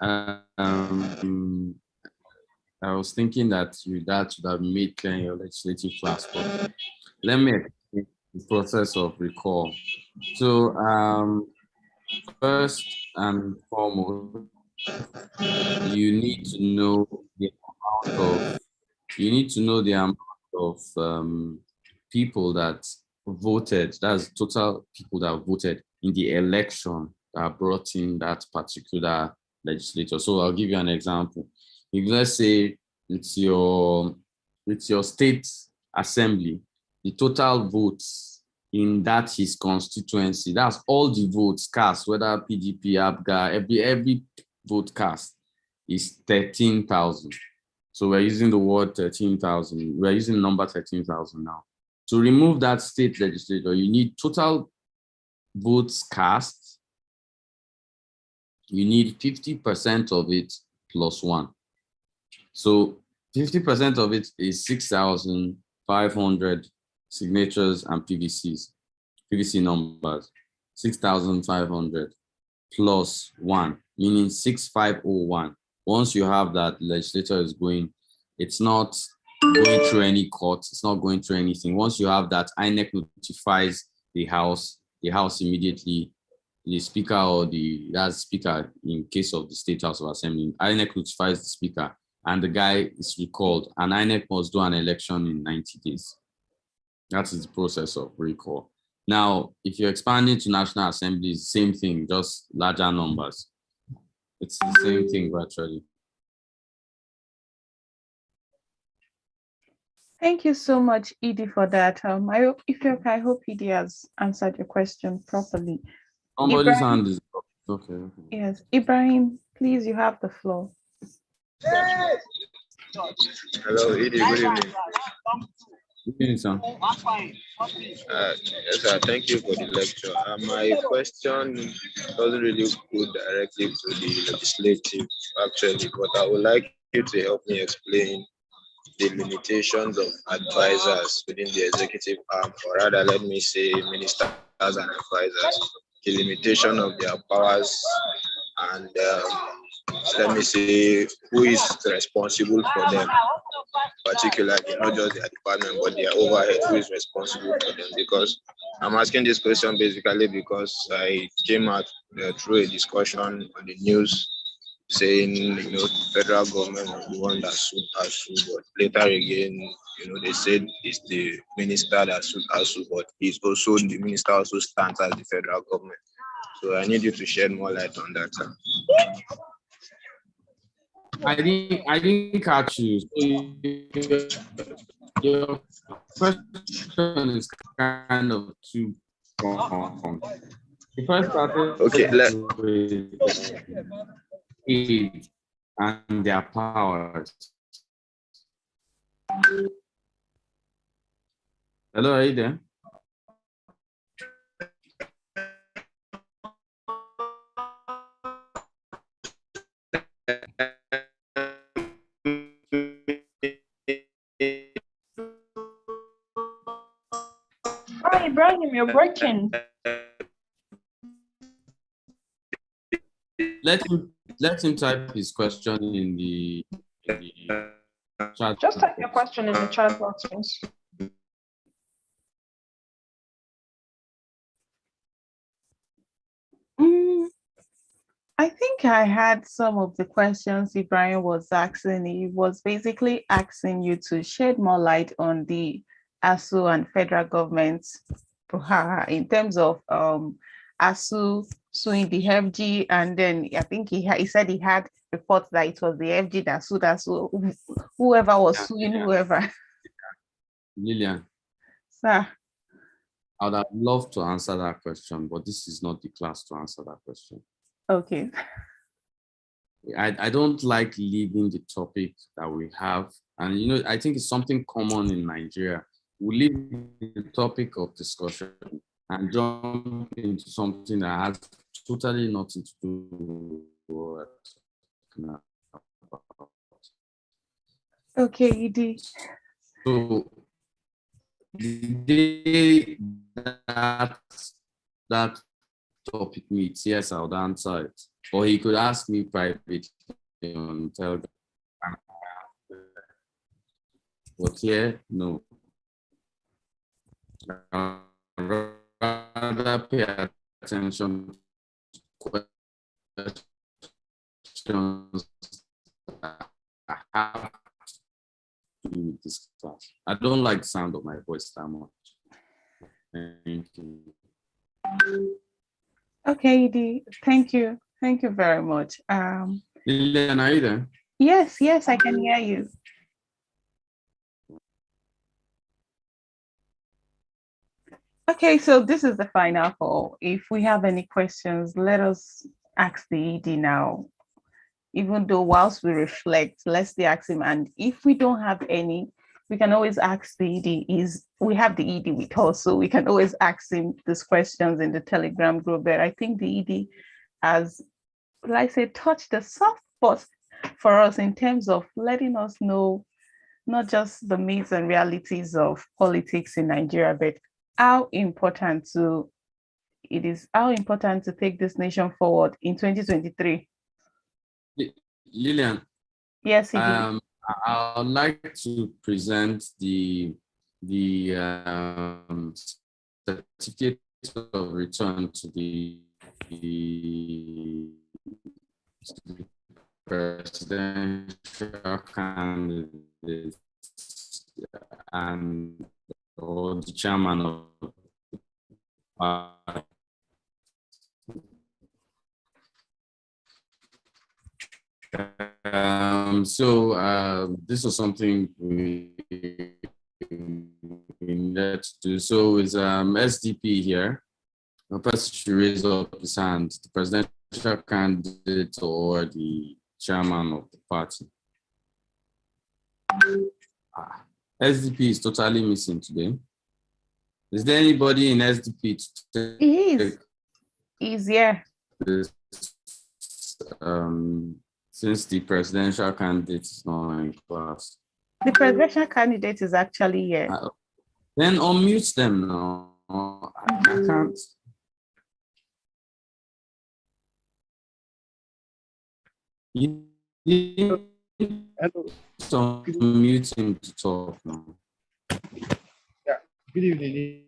I was thinking that should have made clear in your legislative class, but let me explain the process of recall. So first and foremost, you need to know the amount of people that voted. That's total people that voted in the election that brought in that particular legislator. So I'll give you an example. If let's say it's your state assembly, the total votes in that his constituency, that's all the votes cast, whether PDP, ABGA, every vote cast is 13,000. So we're using the word 13,000. We're using the number 13,000 now. To remove that state legislator, you need total votes cast. You need 50% of it plus one. So 50% of it is 6,500 signatures and PVC numbers, 6,500 plus one, meaning 6,501. Once you have that, the legislator is going, it's not going through any court, it's not going through anything. Once you have that, INEC notifies the House immediately, the speaker or that's speaker in case of the State House of Assembly, INEC notifies the speaker and the guy is recalled, and INEC must do an election in 90 days. That is the process of recall. Now, if you're expanding to National Assembly, same thing, just larger numbers. It's the same thing virtually. Thank you so much, Edie, for that. I hope Edie has answered your question properly. Somebody's hand is up. Okay. Yes, Ibrahim, please, you have the floor. Hello, Edie. Good evening. Good evening, sir. Yes, sir. Thank you for the lecture. My question doesn't really go directly to the legislative, actually, but I would like you to help me explain the limitations of advisors within the executive arm, or rather, let me say ministers and advisors, the limitation of their powers, and let me say who is responsible for them, particularly not just their department, but their overhead, who is responsible for them. Because I'm asking this question basically because I came out through a discussion on the news saying, the federal government was the one that sued ASU, but later again, they said it's the minister that sued ASU, but the minister also stands as the federal government. So I need you to shed more light on that, sir. I didn't catch you. So your question is kind of too long. The first started with aid and their powers. Hello, are you there? Hi, Ibrahim, you're breaking. Let him type his question in the chat. Just type your question in the chat box, please. I think I had some of the questions Ibrahim was asking. He was basically asking you to shed more light on the ASU and federal government's in terms of ASU suing the FG, and then I think he said he had reports that it was the FG that sued ASU, whoever was suing whoever. Lillian, Sir. I would have loved to answer that question, but this is not the class to answer that question. Okay. I don't like leaving the topic that we have. And, you know, I think it's something common in Nigeria. We leave the topic of discussion and jump into something that has totally nothing to do with what we're talking about. Okay, ED. So the day that topic meets, yes, I would answer it. Or he could ask me privately on Telegram. But here, no. I'd rather pay attention to questions that have to do with this class. I don't like the sound of my voice that much. Thank you. Okay, Edie. Thank you. Thank you very much. Lillian, are you there? Yes, I can hear you. Okay, so this is the final call. If we have any questions, let us ask the ED now. Even though whilst we reflect, let's ask him. And if we don't have any, we can always ask the ED. We have the ED with us, so we can always ask him these questions in the Telegram group. But I think the ED has, like I said, touched the soft spot for us in terms of letting us know not just the myths and realities of politics in Nigeria, but how important to take this nation forward in 2023. Lillian. Yes, ED. I would like to present the certificate of return to the presidential candidate and the chairman of the party. This was something we needed to do. So is SDP here. The person should raise up his hand, the presidential candidate or the chairman of the party. SDP is totally missing today. Is there anybody in SDP to He's here. This, since the presidential candidate is not in class. The presidential candidate is actually here. Then unmute them now. I can't. You need to unmute him to talk now. Yeah, good evening.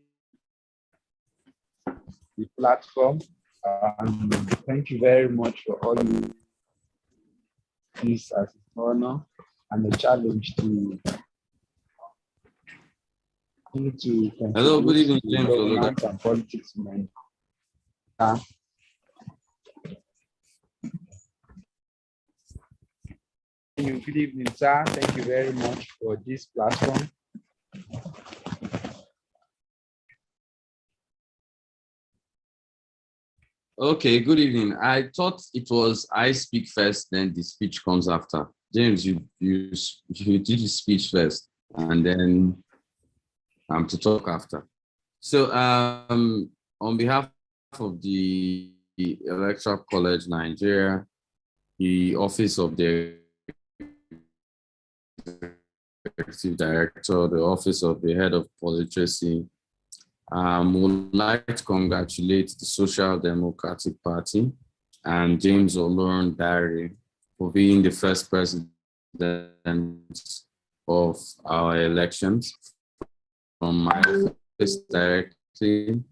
The platform. Thank you very much for all you. This as an honor and a challenge to hello, good evening, James. And politics, man. Good evening, sir. Thank you very much for this platform. Okay, good evening. I thought it was I speak first, then the speech comes after. James, you did the speech first, and then I'm to talk after. So on behalf of the Electoral College Nigeria, the Office of the Executive Director, the Office of the Head of Politeracy, would like to congratulate the Social Democratic Party and James Oloron Dare for being the first president of our elections from my office directly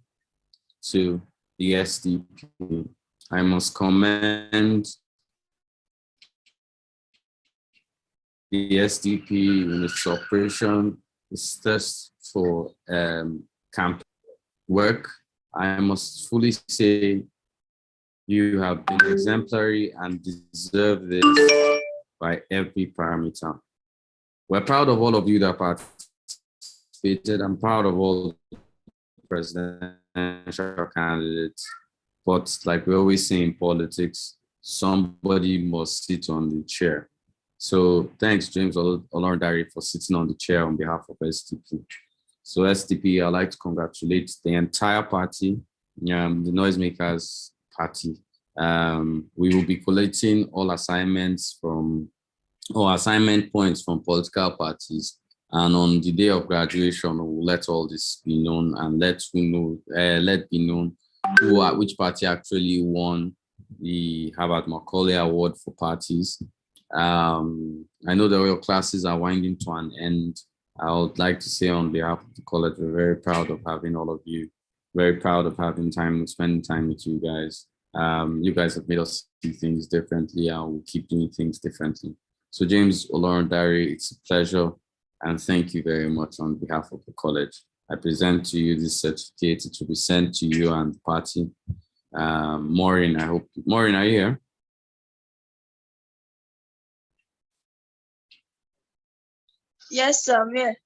to the SDP. I must commend the SDP in its operation, its thirst for campaign work. I must fully say you have been exemplary and deserve this by every parameter. We're proud of all of you that participated. I'm proud of all presidential candidates. But like we always say in politics, somebody must sit on the chair. So thanks, James Olorundare, for sitting on the chair on behalf of SDP. So SDP, I'd like to congratulate the entire party, the Noisemakers party. We will be collating all assignment points from political parties. And on the day of graduation, we'll let all this be known and let be known which party actually won the Harvard Macaulay Award for parties. I know that your classes are winding to an end. I would like to say on behalf of the college, we're very proud of having all of you, very proud of spending time with you guys. You guys have made us see things differently and we'll keep doing things differently. So James Olorundare, it's a pleasure and thank you very much on behalf of the college. I present to you this certificate. It will be sent to you and the party. Maureen, Maureen, are you here? Yes, sir, I'm here.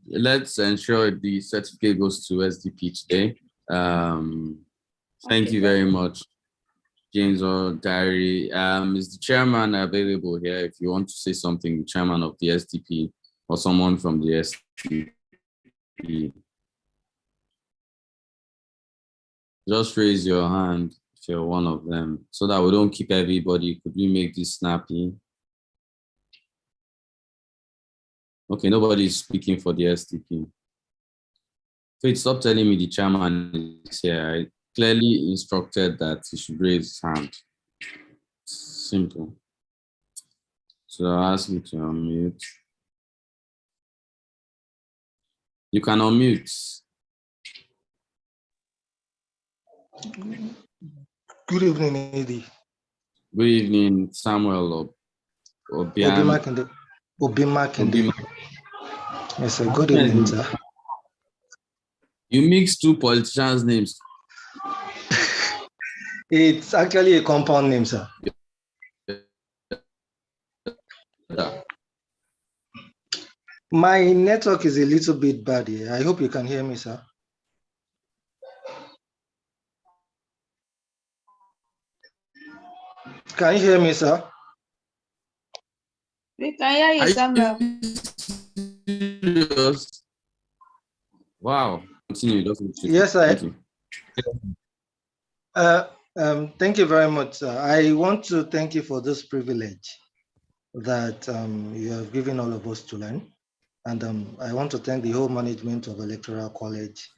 Let's ensure the certificate goes to SDP today. Thank you very much, James Olorundare. Is the chairman available here? If you want to say something, the chairman of the SDP or someone from the SDP. Just raise your hand if you're one of them so that we don't keep everybody. Could we make this snappy? Okay, nobody is speaking for the SDP. Faith, stop telling me the chairman is here. I clearly instructed that he should raise his hand. Simple. So I'll ask you to unmute. You can unmute. Good evening, Eddie. Good evening, Samuel Obimakinde. Yes, sir. Good evening, sir. You mix two politicians' names. It's actually a compound name, sir. Yeah. My network is a little bit bad here. I hope you can hear me, sir. Can you hear me, sir? We can hear you, Samuel. Wow. Continue. Yes, sir. Thank you. Thank you very much, sir. I want to thank you for this privilege that you have given all of us to learn. And I want to thank the whole management of Electoral College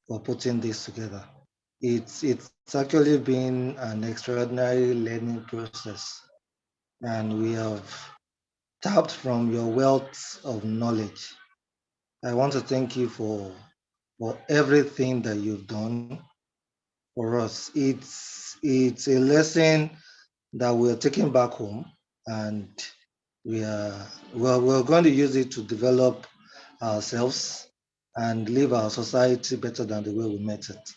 for putting this together. It's actually been an extraordinary learning process. And we have tapped from your wealth of knowledge. I want to thank you for everything that you've done for us. It's a lesson that we're taking back home, and we're going to use it to develop ourselves and live our society better than the way we met it.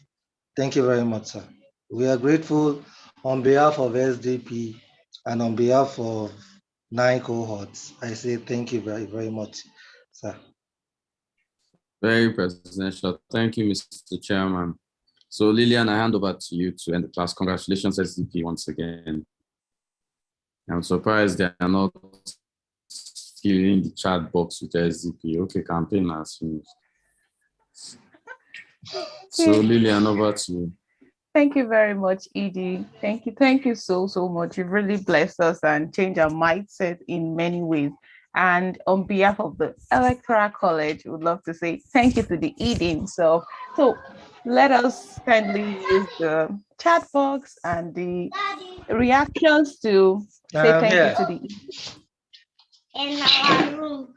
Thank you very much, sir. We are grateful on behalf of SDP and on behalf of 9 cohorts. I say thank you very, very much, sir. Very presidential. Thank you, Mr. Chairman. So Lillian, I hand over to you to end the class. Congratulations, SDP, once again. I'm surprised they are not filling the chat box with SDP. Okay, campaign has finished. So Lillian, over to you. Thank you very much, Edie. Thank you so much. You've really blessed us and changed our mindset in many ways. And on behalf of the Electoral College, we would love to say thank you to the Edie himself. So let us kindly use the chat box and the reactions to say thank you to the Edie. in our room.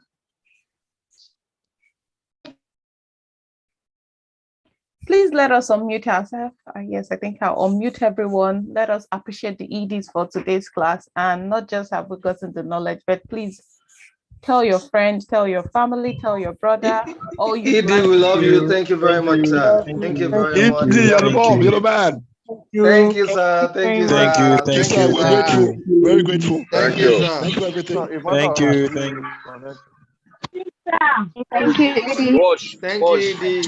Please let us unmute ourselves. Yes, I think I'll unmute everyone. Let us appreciate the EDs for today's class, and not just have we gotten the knowledge, but please tell your friends, tell your family, tell your brother. All you ED, we love you. Thank you very much, sir. Thank you very much. ED, you're the bomb. You're the man. Thank you, sir. Thank you, Thank sir. you. Yes, Thank sir. you. We're Thank grateful. you. Very grateful. Thank you, sir. Thank you for everything. Thank you. Thank Thank you, Edie. Thank you, ED.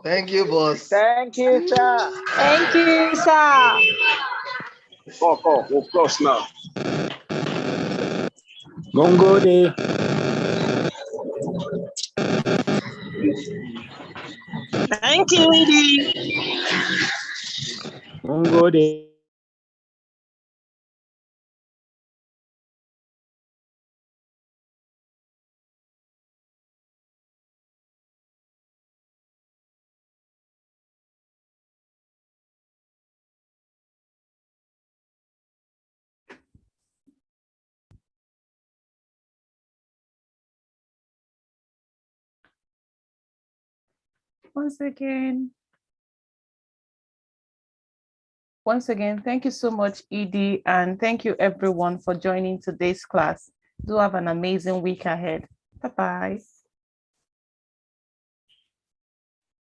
Thank you, boss. Thank you, sir. Thank you, sir. We'll close now. Mongo Day. Thank you, Edie. Mongo Day. Once again, thank you so much, Edie, and thank you everyone for joining today's class. Do have an amazing week ahead. Bye-bye.